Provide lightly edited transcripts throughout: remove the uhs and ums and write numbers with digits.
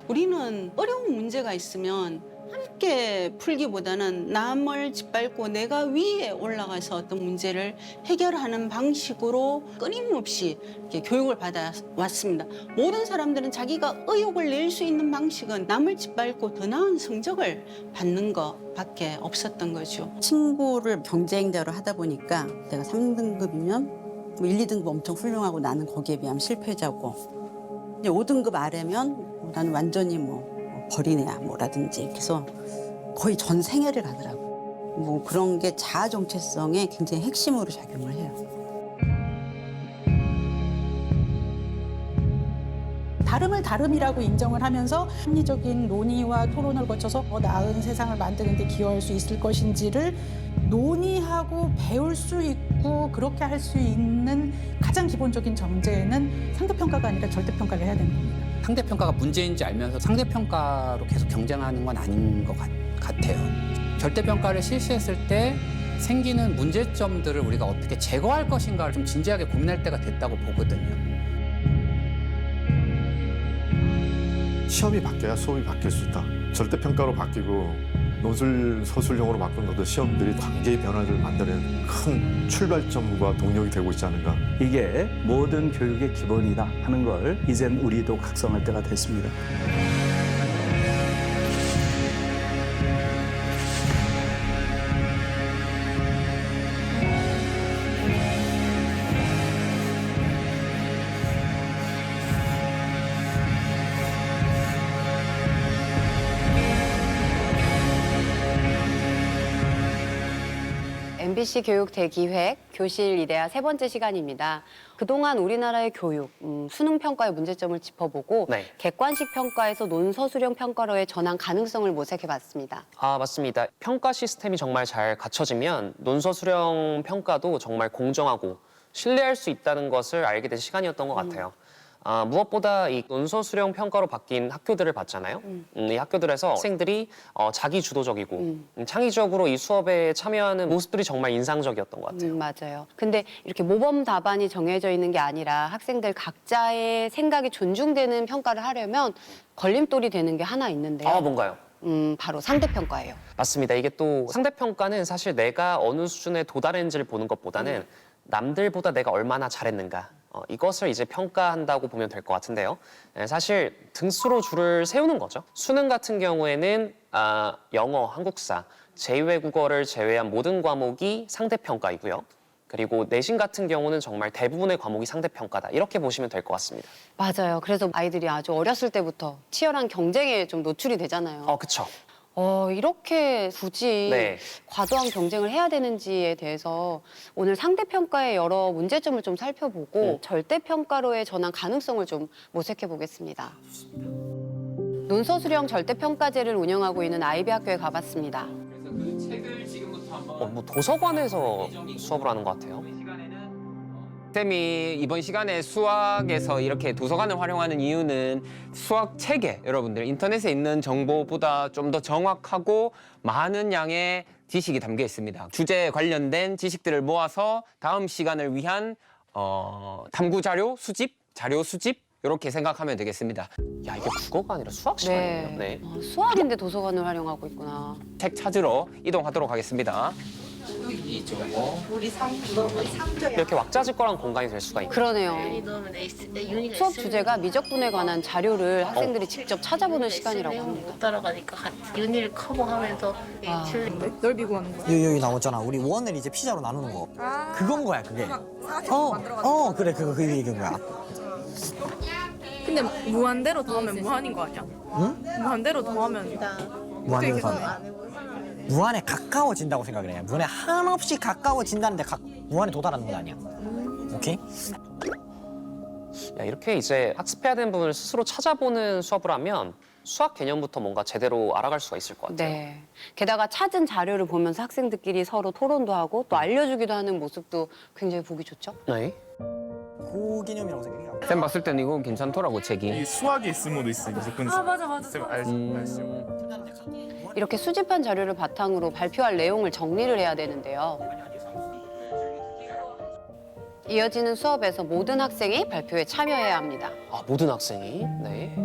우리는 어려운 문제가 있으면 함께 풀기보다는 남을 짓밟고 내가 위에 올라가서 어떤 문제를 해결하는 방식으로 끊임없이 이렇게 교육을 받아왔습니다. 모든 사람들은 자기가 의욕을 낼 수 있는 방식은 남을 짓밟고 더 나은 성적을 받는 것밖에 없었던 거죠. 친구를 경쟁대로 하다 보니까 내가 3등급이면 뭐 1, 2등급 엄청 훌륭하고 나는 거기에 비하면 실패자고, 이제 5등급 아래면 나는 완전히 뭐 버리네야 뭐라든지, 그래서 거의 전 생애를 가더라고. 뭐 그런 게 자아 정체성의 굉장히 핵심으로 작용을 해요. 다름을 다름이라고 인정을 하면서 합리적인 논의와 토론을 거쳐서 더 나은 세상을 만드는 데 기여할 수 있을 것인지를 논의하고 배울 수 있고 그렇게 할 수 있는 가장 기본적인 전제는 상대평가가 아니라 절대평가를 해야 되는 겁니다. 상대평가가 문제인지 알면서 상대평가로 계속 경쟁하는 건 아닌 것 같아요. 절대평가를 실시했을 때 생기는 문제점들을 우리가 어떻게 제거할 것인가를 좀 진지하게 고민할 때가 됐다고 보거든요. 시험이 바뀌어야 수업이 바뀔 수 있다. 절대평가로 바뀌고 논술 서술형으로 바꾼 것도 시험들이 관계의 변화를 만드는 큰 출발점과 동력이 되고 있지 않은가. 이게 모든 교육의 기본이다 하는 걸 이젠 우리도 각성할 때가 됐습니다. MBC 교육 대기획 교실 이데아 세 번째 시간입니다. 그동안 우리나라의 교육, 수능 평가의 문제점을 짚어보고 네. 객관식 평가에서 논서술형 평가로의 전환 가능성을 모색해봤습니다. 맞습니다. 평가 시스템이 정말 잘 갖춰지면 논서수령 평가도 정말 공정하고 신뢰할 수 있다는 것을 알게 된 시간이었던 것 같아요. 무엇보다 이 논서수령 평가로 바뀐 학교들을 봤잖아요. 이 학교들에서 학생들이 자기 주도적이고 창의적으로 이 수업에 참여하는 모습들이 정말 인상적이었던 것 같아요. 맞아요. 근데 이렇게 모범 답안이 정해져 있는 게 아니라 학생들 각자의 생각이 존중되는 평가를 하려면 걸림돌이 되는 게 하나 있는데요. 뭔가요? 바로 상대평가예요. 맞습니다. 이게 또 상대평가는 사실 내가 어느 수준에 도달했는지를 보는 것보다는 남들보다 내가 얼마나 잘했는가, 이것을 이제 평가한다고 보면 될 것 같은데요. 사실 등수로 줄을 세우는 거죠. 수능 같은 경우에는 영어, 한국사, 제2외국어를 제외한 모든 과목이 상대평가이고요. 그리고 내신 같은 경우는 정말 대부분의 과목이 상대평가다, 이렇게 보시면 될 것 같습니다. 맞아요. 그래서 아이들이 아주 어렸을 때부터 치열한 경쟁에 좀 노출이 되잖아요. 그쵸. 이렇게 굳이 네. 과도한 경쟁을 해야 되는지에 대해서 오늘 상대평가의 여러 문제점을 좀 살펴보고 절대평가로의 전환 가능성을 좀 모색해 보겠습니다. 논서수령 절대평가제를 운영하고 있는 아이비 학교에 가봤습니다. 뭐 도서관에서 수업을 하는 것 같아요. 쌤이 이번 시간에 수학에서 이렇게 도서관을 활용하는 이유는 수학 체계, 여러분들 인터넷에 있는 정보보다 좀 더 정확하고 많은 양의 지식이 담겨 있습니다. 주제에 관련된 지식들을 모아서 다음 시간을 위한 탐구 자료 수집, 이렇게 생각하면 되겠습니다. 야, 이게 국어가 아니라 수학 시간이에요. 네. 수학인데 도서관을 활용하고 있구나. 책 찾으러 이동하도록 하겠습니다. 이렇게 왁자지껄한 공간이 될 수가 있네요. 그러네요. 수업 주제가 미적분에 관한 자료를 학생들이 직접 찾아보는 시간이라고 합니다. 못 따라가니까 윤희를 커버하면서 넓이 구하는 거야. 여기 나오잖아. 우리 원을 이제 피자로 나누는 거. 그건 거야, 그게. 그래, 그거 얘기한 거야. 근데 무한대로 더하면 무한인 거 아니야? 응? 무한대로 더하면 무한대로 더하면. 무한에 가까워진다고 생각을 해요. 무한에 한없이 가까워진다는데 무한에 도달하는 건 아니야. 오케이? 야, 이렇게 이제 학습해야 되는 부분을 스스로 찾아보는 수업을 하면 수학 개념부터 뭔가 제대로 알아갈 수가 있을 것 같아요. 네. 게다가 찾은 자료를 보면서 학생들끼리 서로 토론도 하고 또 알려주기도 하는 모습도 굉장히 보기 좋죠. 네. 고개념이라고 생각해요. 쌤 봤을 때는 이거 괜찮더라고, 책이. 수학이 있음으로 있으니까 무조건. 맞아. 쌤 알죠. 이렇게 수집한 자료를 바탕으로 발표할 내용을 정리를 해야 되는데요. 이어지는 수업에서 모든 학생이 발표에 참여해야 합니다. 모든 학생이. 네.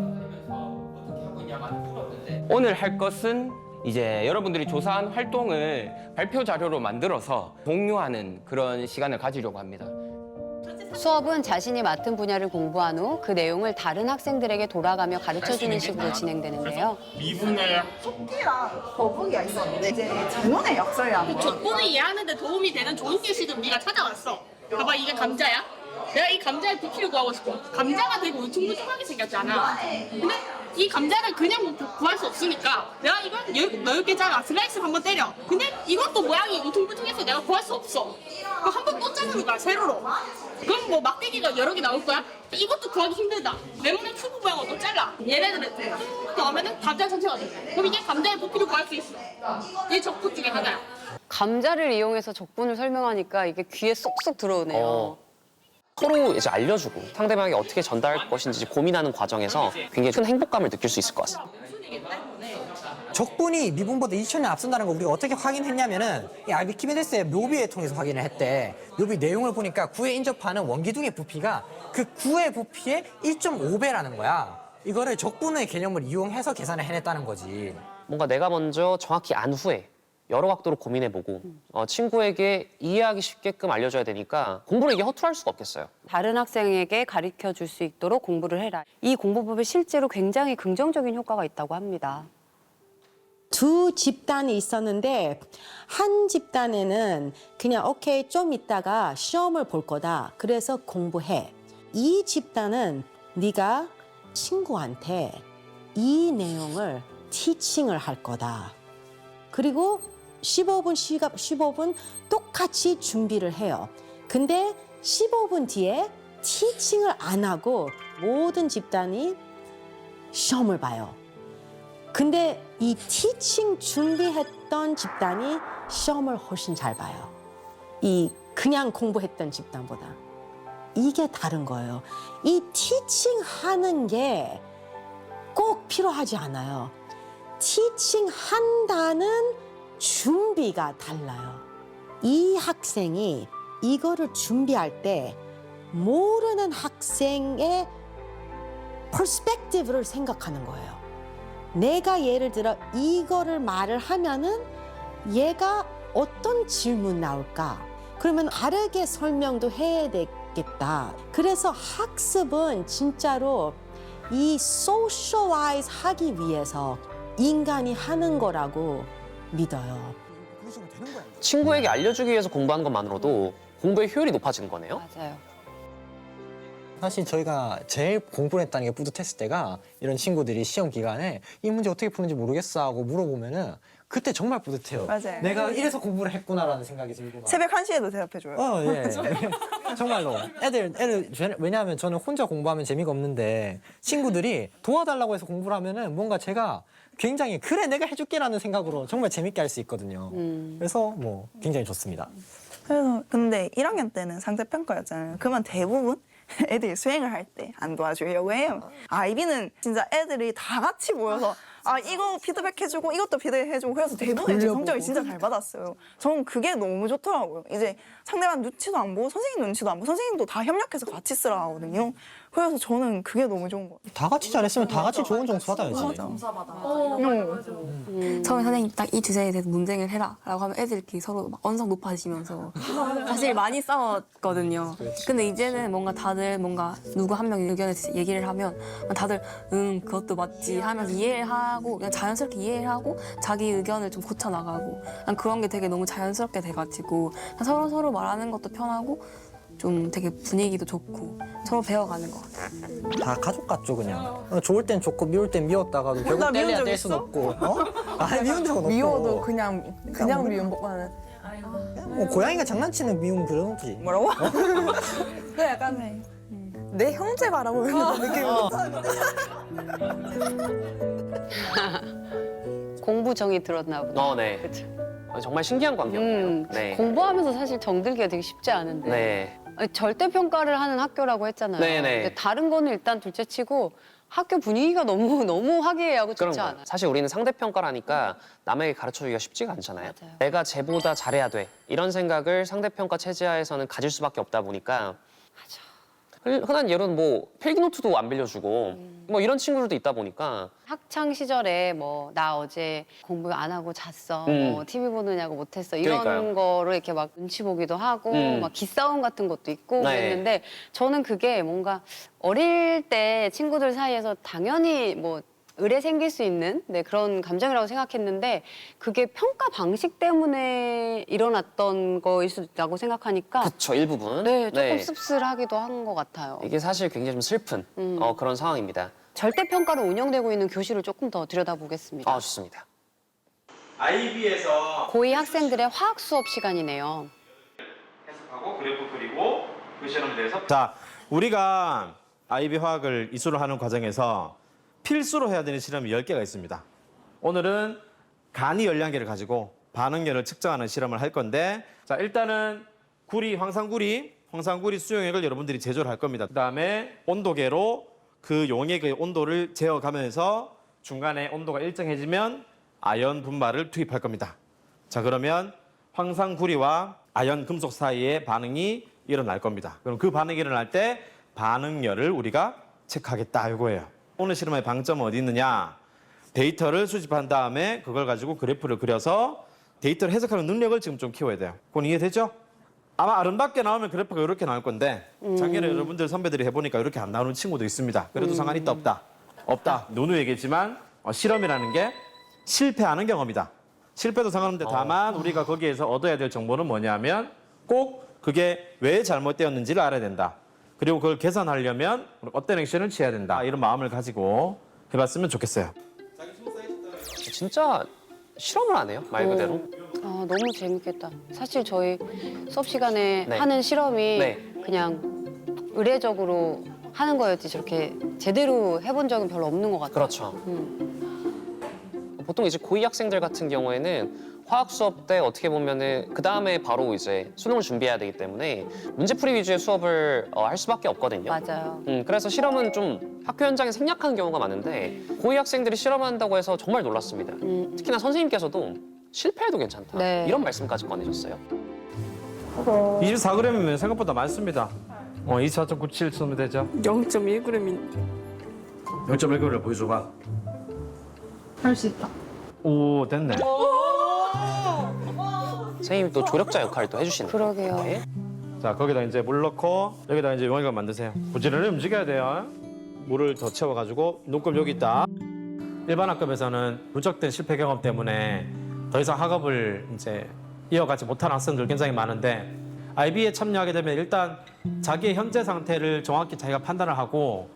오늘 할 것은 이제 여러분들이 조사한 활동을 발표 자료로 만들어서 공유하는 그런 시간을 가지려고 합니다. 수업은 자신이 맡은 분야를 공부한 후 그 내용을 다른 학생들에게 돌아가며 가르쳐주는 식으로 진행되는데요. 미분의 속기랑 거북이가 있었는데 이제 전원의 역설이라는 족보를 이해하는 데 도움이 되는 좋은 예시를 네가 찾아왔어. 봐봐, 이게 감자야. 내가 이 감자의 부피를 구하고 싶어. 감자가 되게 울퉁불퉁하게 생겼잖아. 근데 이 감자를 그냥 구할 수 없으니까 내가 이걸 넓게 잘라 슬라이스를 한번 때려. 근데 이것도 모양이 울퉁불퉁해서 내가 구할 수 없어. 그럼 한 번 또 자르는 거야, 세로로. 그럼 뭐 막대기가 여러 개 나올 거야? 이것도 구하기 힘들다. 레몬의 큐브 모양으로 또 잘라. 얘네들을 또 하면은 감자 전체가 돼. 그럼 이게 감자의 부피를 구할 수 있어. 이게 적분 중에 하나야. 감자를 이용해서 적분을 설명하니까 이게 귀에 쏙쏙 들어오네요. 서로 이제 알려주고 상대방에게 어떻게 전달할 것인지 고민하는 과정에서 굉장히 큰 행복감을 느낄 수 있을 것 같습니다. 적분이 미분보다 2,000년 앞선다는 걸 우리가 어떻게 확인했냐면은 이 아르키메데스의 묘비에 통해서 확인을 했대. 묘비 내용을 보니까 구에 인접하는 원기둥의 부피가 그 구의 부피의 1.5배라는 거야. 이거를 적분의 개념을 이용해서 계산을 해냈다는 거지. 뭔가 내가 먼저 정확히 안 후에 여러 각도로 고민해보고 친구에게 이해하기 쉽게끔 알려줘야 되니까 공부를 이게 허투루 할 수가 없겠어요. 다른 학생에게 가르쳐 줄 수 있도록 공부를 해라. 이 공부법에 실제로 굉장히 긍정적인 효과가 있다고 합니다. 두 집단이 있었는데 한 집단에는 그냥 오케이 좀 있다가 시험을 볼 거다. 그래서 공부해. 이 집단은 네가 친구한테 이 내용을 티칭을 할 거다. 그리고 15분 똑같이 준비를 해요. 근데 15분 뒤에 티칭을 안 하고 모든 집단이 시험을 봐요. 근데 이 티칭 준비했던 집단이 시험을 훨씬 잘 봐요. 이 그냥 공부했던 집단보다. 이게 다른 거예요. 이 티칭 하는 게 꼭 필요하지 않아요. 티칭 한다는 준비가 달라요. 이 학생이 이거를 준비할 때 모르는 학생의 퍼스펙티브를 생각하는 거예요. 내가 예를 들어 이거를 말을 하면은 얘가 어떤 질문 나올까? 그러면 다르게 설명도 해야 되겠다. 그래서 학습은 진짜로 이 소셜라이즈 하기 위해서 인간이 하는 거라고 믿어요. 친구에게 알려주기 위해서 공부하는 것만으로도 공부의 효율이 높아지는 거네요. 맞아요. 사실 저희가 제일 공부를 했다는 게 뿌듯했을 때가 이런 친구들이 시험 기간에 이 문제 어떻게 푸는지 모르겠어 하고 물어보면은 그때 정말 뿌듯해요. 맞아요. 내가 이래서 공부를 했구나라는 생각이 들고. 새벽 1시에도 대답해줘요. 예. 정말로. 애들, 왜냐하면 저는 혼자 공부하면 재미가 없는데 친구들이 도와달라고 해서 공부를 하면은 뭔가 제가 굉장히 그래, 내가 해줄게라는 생각으로 정말 재밌게 할 수 있거든요. 그래서 뭐 굉장히 좋습니다. 그래서 근데 1학년 때는 상대평가였잖아요. 그러면 대부분 애들이 수행을 할 때 안 도와주려고 해요. IB는 진짜 애들이 다 같이 모여서 이거 피드백 해주고 이것도 피드백 해주고 그래서 대부분 제 성적이 진짜 잘 받았어요. 저는 그게 너무 좋더라고요. 이제 상대방 눈치도 안 보고 선생님 눈치도 안 보고 선생님도 다 협력해서 같이 쓰라 하거든요. 그래서 저는 그게 너무 좋은 것 같아요. 다 같이 잘했으면 다 같이 좋은 점수 받아야지. 처음에 선생님 딱 이 주제에 대해서 논쟁을 해라 라고 하면 애들끼리 서로 막 언성 높아지면서 사실 많이 싸웠거든요. 근데 이제는 뭔가 다들 뭔가 누구 한 명이 의견을 얘기를 하면 다들 그것도 맞지 하면서 이해를 하고 그냥 자연스럽게 이해를 하고 자기 의견을 좀 고쳐나가고 그런 게 되게 너무 자연스럽게 돼가지고 서로 말하는 것도 편하고 좀 되게 분위기도 좋고 서로 배워가는 것 같아요. 다 가족 같죠, 그냥. 좋을 땐 좋고 미울 땐 미웠다가도 결국 뗄래야 뗄 순 없고. 미운 적은 없고. 미워도 그냥 미운 것만은. 뭐 고양이가 장난치는 미움 그런 거지. 뭐라고? 그 약간 내 형제 바라보는 느낌으로. 공부 정이 들었나 보다. 네. 그쵸? 정말 신기한 관계였네요. 네. 공부하면서 사실 정들기가 되게 쉽지 않은데. 네. 아니, 절대평가를 하는 학교라고 했잖아요. 네네. 근데 다른 거는 일단 둘째치고 학교 분위기가 너무 화기애애하고 그런 좋지 거예요. 않아요. 사실 우리는 상대평가라니까 남에게 가르쳐주기가 쉽지가 않잖아요. 맞아요. 내가 쟤보다 잘해야 돼. 이런 생각을 상대평가 체제하에서는 가질 수밖에 없다 보니까 흔한 예로는 뭐 필기노트도 안 빌려주고 뭐 이런 친구들도 있다 보니까 학창 시절에 뭐 나 어제 공부 안 하고 잤어, 음. 뭐 TV 보느냐고 못했어 이런 그러니까요. 거를 이렇게 막 눈치 보기도 하고 막 기싸움 같은 것도 있고 네. 그랬는데 저는 그게 뭔가 어릴 때 친구들 사이에서 당연히 뭐 의례 생길 수 있는 그런 감정이라고 생각했는데 그게 평가 방식 때문에 일어났던 거일 수도 있다고 생각하니까 그쵸 일부분. 네, 조금 씁쓸하기도 한 것 같아요. 이게 사실 굉장히 좀 슬픈 그런 상황입니다. 절대평가로 운영되고 있는 교실을 조금 더 들여다보겠습니다. 아 좋습니다. IB에서 고2 학생들의 화학 수업 시간이네요. 해석하고 그래프 그리고 그 실험에 대해서 자, 우리가 IB 화학을 이수를 하는 과정에서 필수로 해야 되는 실험이 10개가 있습니다. 오늘은 간이 열량계를 가지고 반응열을 측정하는 실험을 할 건데 자, 일단은 황산구리 수용액을 여러분들이 제조를 할 겁니다. 그다음에 온도계로 그 용액의 온도를 재어가면서 중간에 온도가 일정해지면 아연 분말을 투입할 겁니다. 자, 그러면 황산구리와 아연 금속 사이에 반응이 일어날 겁니다. 그럼 그 반응이 일어날 때 반응열을 우리가 체크하겠다 이거예요. 오늘 실험의 방점은 어디 있느냐? 데이터를 수집한 다음에 그걸 가지고 그래프를 그려서 데이터를 해석하는 능력을 지금 좀 키워야 돼요. 그건 이해되죠? 아마 아름답게 나오면 그래프가 이렇게 나올 건데 작년에 여러분들 선배들이 해보니까 이렇게 안 나오는 친구도 있습니다. 그래도 상관이 있다 없다? 없다. 누누 얘기했지만 실험이라는 게 실패하는 경험이다. 실패도 상관없는데 다만 우리가 거기에서 얻어야 될 정보는 뭐냐면 꼭 그게 왜 잘못되었는지를 알아야 된다. 그리고 그걸 개선하려면 어떤 액션을 취해야 된다. 이런 마음을 가지고 해봤으면 좋겠어요. 진짜 실험을 안 해요 말 그대로. 아, 너무 재밌겠다. 사실 저희 수업 시간에 네. 하는 실험이 네. 그냥 의례적으로 하는 거였지 저렇게 제대로 해본 적은 별로 없는 것 같아요. 그렇죠. 보통 이제 고2 학생들 같은 경우에는 화학 수업 때 어떻게 보면은 그 다음에 바로 이제 수능을 준비해야 되기 때문에 문제풀이 위주의 수업을 할 수밖에 없거든요. 맞아요. 그래서 실험은 좀 학교 현장에 생략하는 경우가 많은데 고2 학생들이 실험한다고 해서 정말 놀랐습니다. 특히나 선생님께서도 실패해도 괜찮다 네. 이런 말씀까지 꺼내셨어요. 24g이면 생각보다 많습니다. 24.97 쓰면 되죠. 0.1g인데 0.1g을 보여줘봐. 할 수 있다. 오, 됐네. 선생님이 또 조력자 역할을 또 해주시는 거예요. 그러게요. 네. 자, 거기다 이제 물 넣고 여기다 이제 용액을 만드세요. 부지런히 움직여야 돼요. 물을 더 채워가지고 눈금 여기 있다. 일반 학급에서는 누적된 실패 경험 때문에 더 이상 학업을 이제 이어가지 못한 학생들 굉장히 많은데 IB에 참여하게 되면 일단 자기의 현재 상태를 정확히 자기가 판단을 하고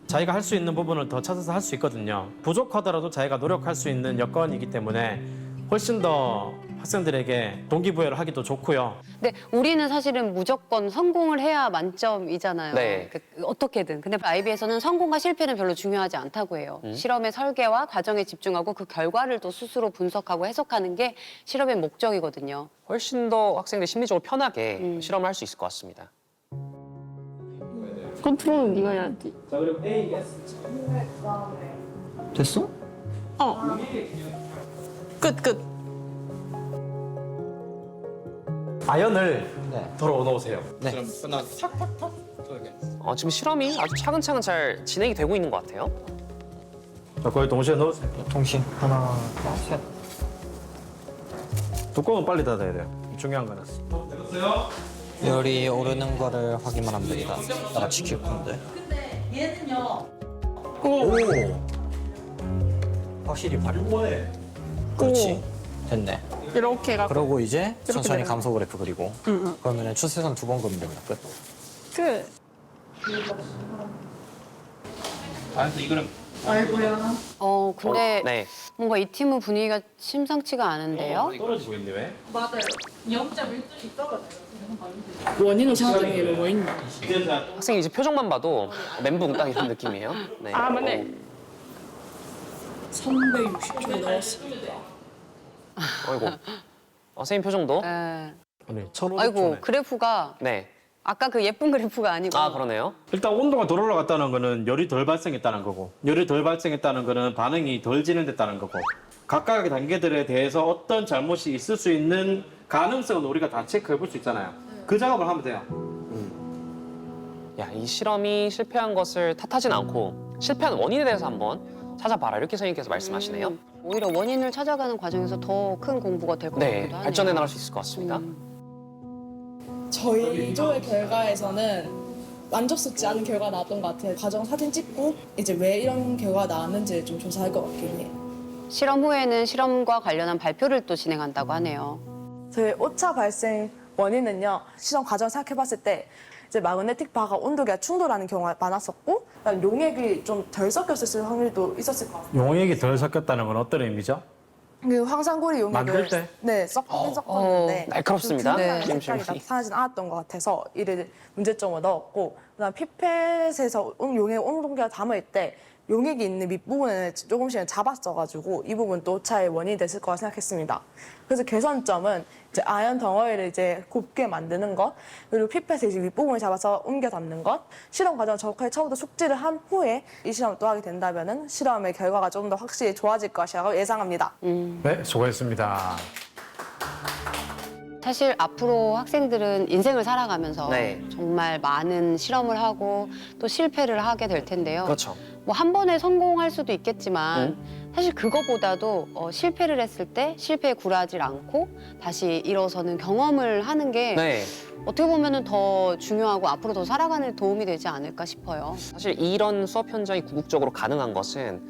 자기가 할 수 있는 부분을 더 찾아서 할 수 있거든요. 부족하더라도 자기가 노력할 수 있는 여건이기 때문에 훨씬 더 학생들에게 동기부여를 하기도 좋고요. 근데 우리는 사실은 무조건 성공을 해야 만점이잖아요. 네. 어떻게든. 근데 IB에서는 성공과 실패는 별로 중요하지 않다고 해요. 실험의 설계와 과정에 집중하고 그 결과를 또 스스로 분석하고 해석하는 게 실험의 목적이거든요. 훨씬 더 학생들이 심리적으로 편하게 실험을 할 수 있을 것 같습니다. 컨트롤은 네가 해야지. 자, 그리고 A, S. 됐어? 끝. 아연을 네. 덜어 넣으세요. 네. 그럼 끝나. 지금 실험이 아주 차근차근 잘 진행이 되고 있는 것 같아요. 자, 거기 동시에 넣으세요. 동시에 하나, 셋. 뚜껑은 빨리 닫아야 돼요. 중요한 거는. 열이 오르는 거를 확인만 하면 되겠다. 나가 지킬 건데. 오! 확실히 발효. 그렇지. 됐네. 이렇게 가. 그러고 이제 천천히 내려가. 감소 그래프 그리고 그러면은 추세선 2번 그리면 됩니다. 끝. 끝. 이거는 근데 네. 뭔가 이 팀은 분위기가 심상치가 않은데요? 떨어지고 있네 왜? 원인은 생각하기에는 뭐 있나? 학생이 이제 표정만 봐도 멘붕 딱 이런 느낌이에요. 네. 아, 맞네. 360초 나왔습니다. 아이고. 선생님 표정도. 네. 아니, 1500초네. 아이고 그래프가 네. 아까 그 예쁜 그래프가 아니고 그러네요. 일단 온도가 덜 올라갔다는 거는 열이 덜 발생했다는 거고 열이 덜 발생했다는 거는 반응이 덜 진행됐다는 거고 각각의 단계들에 대해서 어떤 잘못이 있을 수 있는 가능성은 우리가 다 체크해 볼 수 있잖아요. 그 작업을 하면 돼요. 야, 이 실험이 실패한 것을 탓하진 않고 실패한 원인에 대해서 한번 찾아봐라 이렇게 선생님께서 말씀하시네요. 오히려 원인을 찾아가는 과정에서 더 큰 공부가 될 것 네, 같기도 하네요. 발전해 나갈 수 있을 것 같습니다. 저희 2조의 결과에서는 만족스럽지 않은 결과가 나왔던 것 같아요. 과정 사진 찍고 이제 왜 이런 결과가 나왔는지 좀 조사할 것 같긴 해요. 실험 후에는 실험과 관련한 발표를 또 진행한다고 하네요. 저희 오차 발생 원인은요. 실험 과정을 생각해봤을 때 이제 마그네틱 바가 온도계와 충돌하는 경우가 많았었고 그다음 용액이 좀 덜 섞였을 확률도 있었을 것 같아요. 용액이 덜 섞였다는 건 어떤 의미죠? 그 황산고리 용액을 만들 때? 네 섞긴 섞었는데 날카롭습니다. 네, 지금 색깔이 질문이. 나타나진 않았던 것 같아서 이를 문제점으로 넣었고 그다음 피펫에서 용액 온도계가 담을 때 용액이 있는 밑부분을 조금씩은 잡았어가지고 이 부분 또 오차의 원인이 됐을 거라 생각했습니다. 그래서 개선점은 이제 아연 덩어리를 이제 곱게 만드는 것, 그리고 피펫에 이제 윗부분을 잡아서 옮겨 담는 것, 실험 과정을 정확하게 처음부터 숙지를 한 후에 이 실험을 또 하게 된다면은 실험의 결과가 좀 더 확실히 좋아질 것이라고 예상합니다. 네, 수고했습니다. 사실 앞으로 학생들은 인생을 살아가면서 네. 정말 많은 실험을 하고 또 실패를 하게 될 텐데요. 그렇죠. 뭐 한 번에 성공할 수도 있겠지만 사실 그거보다도 실패를 했을 때 실패에 굴하지 않고 다시 일어서는 경험을 하는 게 네. 어떻게 보면은 더 중요하고 앞으로 더 살아가는 데 도움이 되지 않을까 싶어요. 사실 이런 수업 현장이 궁극적으로 가능한 것은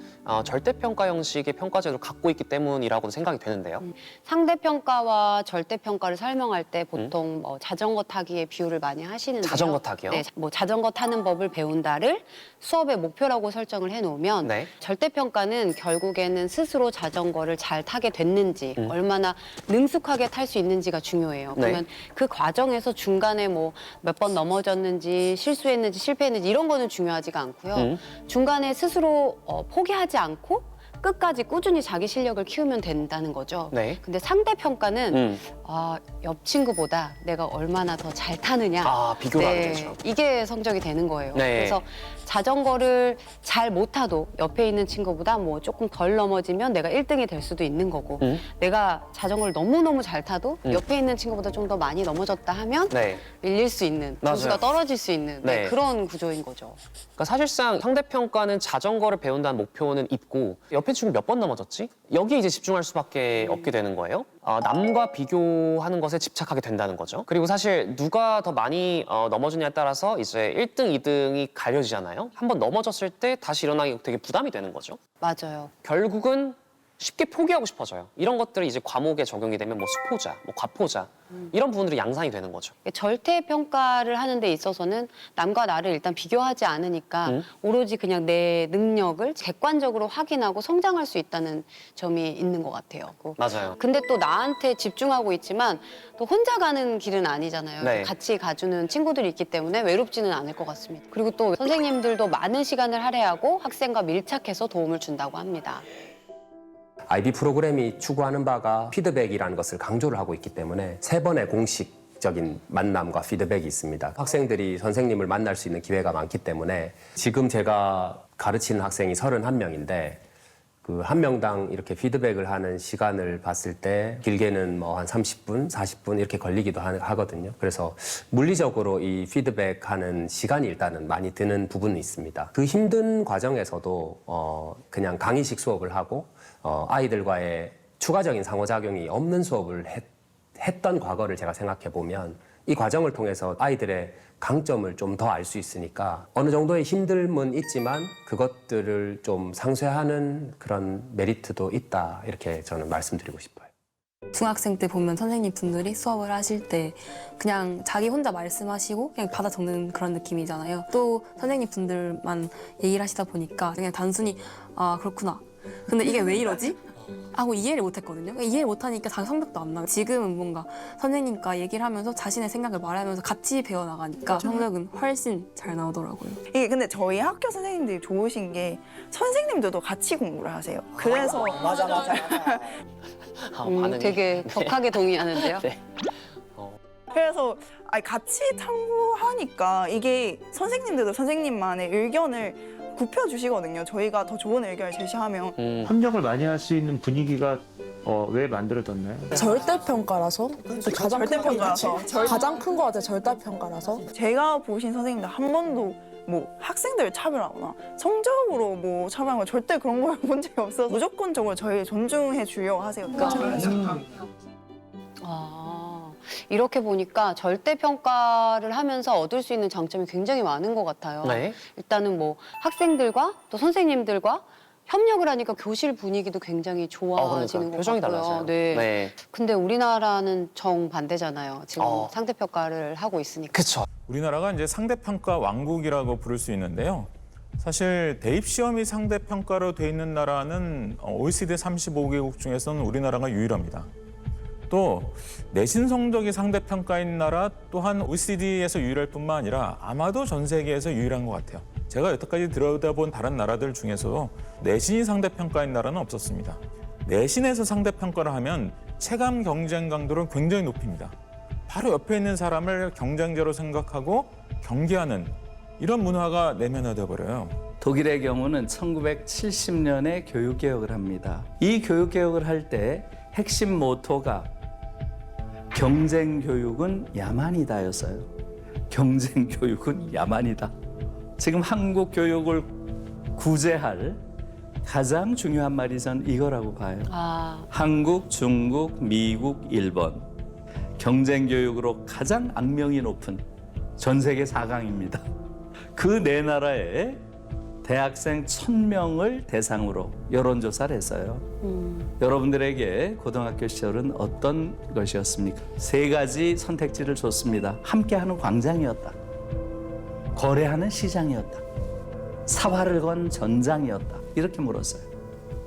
절대평가 형식의 평가제도를 갖고 있기 때문이라고도 생각이 되는데요. 상대평가와 절대평가를 설명할 때 보통 뭐 자전거 타기의 비유를 많이 하시는데요. 자전거 타기요? 네, 뭐 자전거 타는 법을 배운다를 수업의 목표라고 설정을 해놓으면 네. 절대평가는 결국에는 스스로 자전거를 잘 타게 됐는지 얼마나 능숙하게 탈 수 있는지가 중요해요. 네. 그러면 그 과정에서 중간에 뭐 몇 번 넘어졌는지 실수했는지 실패했는지 이런 거는 중요하지가 않고요. 중간에 스스로 포기하지 않고 끝까지 꾸준히 자기 실력을 키우면 된다는 거죠. 네. 근데 상대평가는 옆 친구보다 내가 얼마나 더 잘 타느냐. 비교를 하게 되죠. 이게 성적이 되는 거예요. 네. 그래서 자전거를 잘 못 타도 옆에 있는 친구보다 뭐 조금 덜 넘어지면 내가 1등이 될 수도 있는 거고 내가 자전거를 너무너무 잘 타도 옆에 있는 친구보다 좀 더 많이 넘어졌다 하면 네. 밀릴 수 있는, 맞아요. 점수가 떨어질 수 있는 네. 그런 구조인 거죠. 그러니까 사실상 상대평가는 자전거를 배운다는 목표는 있고 옆에 친구 몇 번 넘어졌지? 여기에 이제 집중할 수밖에 없게 되는 거예요. 남과 비교하는 것에 집착하게 된다는 거죠. 그리고 사실 누가 더 많이 넘어지냐에 따라서 이제 1등, 2등이 가려지잖아요. 한번 넘어졌을 때 다시 일어나기 되게 부담이 되는 거죠. 맞아요. 결국은 쉽게 포기하고 싶어져요. 이런 것들이 이제 과목에 적용이 되면 뭐 수포자, 뭐 과포자 이런 부분들이 양산이 되는 거죠. 절대평가를 하는 데 있어서는 남과 나를 일단 비교하지 않으니까 오로지 그냥 내 능력을 객관적으로 확인하고 성장할 수 있다는 점이 있는 것 같아요. 맞아요. 근데 또 나한테 집중하고 있지만 또 혼자 가는 길은 아니잖아요. 네. 같이 가주는 친구들이 있기 때문에 외롭지는 않을 것 같습니다. 그리고 또 선생님들도 많은 시간을 할애하고 학생과 밀착해서 도움을 준다고 합니다. IB 프로그램이 추구하는 바가 피드백이라는 것을 강조를 하고 있기 때문에 3번의 공식적인 만남과 피드백이 있습니다. 학생들이 선생님을 만날 수 있는 기회가 많기 때문에 지금 제가 가르치는 학생이 31명인데 그 한 명당 이렇게 피드백을 하는 시간을 봤을 때 길게는 뭐 한 30분, 40분 이렇게 걸리기도 하거든요. 그래서 물리적으로 이 피드백하는 시간이 일단은 많이 드는 부분이 있습니다. 그 힘든 과정에서도 그냥 강의식 수업을 하고 아이들과의 추가적인 상호작용이 없는 수업을 했던 과거를 제가 생각해 보면 이 과정을 통해서 아이들의 강점을 좀 더 알 수 있으니까 어느 정도의 힘듦은 있지만 그것들을 좀 상쇄하는 그런 메리트도 있다 이렇게 저는 말씀드리고 싶어요. 중학생 때 보면 선생님 분들이 수업을 하실 때 그냥 자기 혼자 말씀하시고 그냥 받아 적는 그런 느낌이잖아요. 또 선생님 분들만 얘기를 하시다 보니까 그냥 단순히 아 그렇구나. 근데 이게 왜 이러지? 하고 이해를 못했거든요. 이해를 못하니까 다 성적도 안 나고 지금은 뭔가 선생님과 얘기를 하면서 자신의 생각을 말하면서 같이 배워나가니까 성적은 훨씬 잘 나오더라고요. 이게 근데 저희 학교 선생님들이 좋으신 게 선생님들도 같이 공부를 하세요. 그래서 맞아. 되게 격하게 동의하는데요. 네. 그래서 같이 탐구하니까 이게 선생님들도 선생님만의 의견을 굽혀주시거든요. 저희가 더 좋은 의견을 제시하면. 협력을 많이 할 수 있는 분위기가 왜 만들어졌나요? 절대평가라서 가장 절대평가라서. 가장 큰 거 같아요. 절대평가라서. 제가 보신 선생님들 한 번도 뭐 학생들을 차별하거나 성적으로 뭐 차별하는 거 절대 그런 걸 본 적이 없어서 무조건적으로 저희 존중해 주려고 하세요. 이렇게 보니까 절대평가를 하면서 얻을 수 있는 장점이 굉장히 많은 것 같아요. 네. 일단은 뭐 학생들과 또 선생님들과 협력을 하니까 교실 분위기도 굉장히 좋아지는 것 표정이 같고요. 달라져요. 네. 네. 근데 우리나라는 정반대잖아요. 지금 상대평가를 하고 있으니까. 그쵸. 우리나라가 이제 상대평가 왕국이라고 부를 수 있는데요. 사실 대입 시험이 상대평가로 돼 있는 나라는 OECD 35개국 중에서는 우리나라가 유일합니다. 또 내신 성적이 상대평가인 나라 또한 OECD에서 유일할 뿐만 아니라 아마도 전 세계에서 유일한 것 같아요. 제가 여태까지 들여다본 다른 나라들 중에서도 내신이 상대평가인 나라는 없었습니다. 내신에서 상대평가를 하면 체감 경쟁 강도를 굉장히 높입니다. 바로 옆에 있는 사람을 경쟁자로 생각하고 경계하는 이런 문화가 내면화돼 버려요. 독일의 경우는 1970년에 교육개혁을 합니다. 이 교육개혁을 할 때 핵심 모토가 경쟁 교육은 야만이다였어요. 경쟁 교육은 야만이다. 지금 한국 교육을 구제할 가장 중요한 말이 전 이거라고 봐요. 한국, 중국, 미국, 일본. 경쟁 교육으로 가장 악명이 높은 전 세계 4강입니다. 그 네 나라에 대학생 1000명을 대상으로 여론조사를 했어요. 여러분들에게 고등학교 시절은 어떤 것이었습니까? 3가지 선택지를 줬습니다. 함께하는 광장이었다. 거래하는 시장이었다. 사활을 건 전장이었다. 이렇게 물었어요.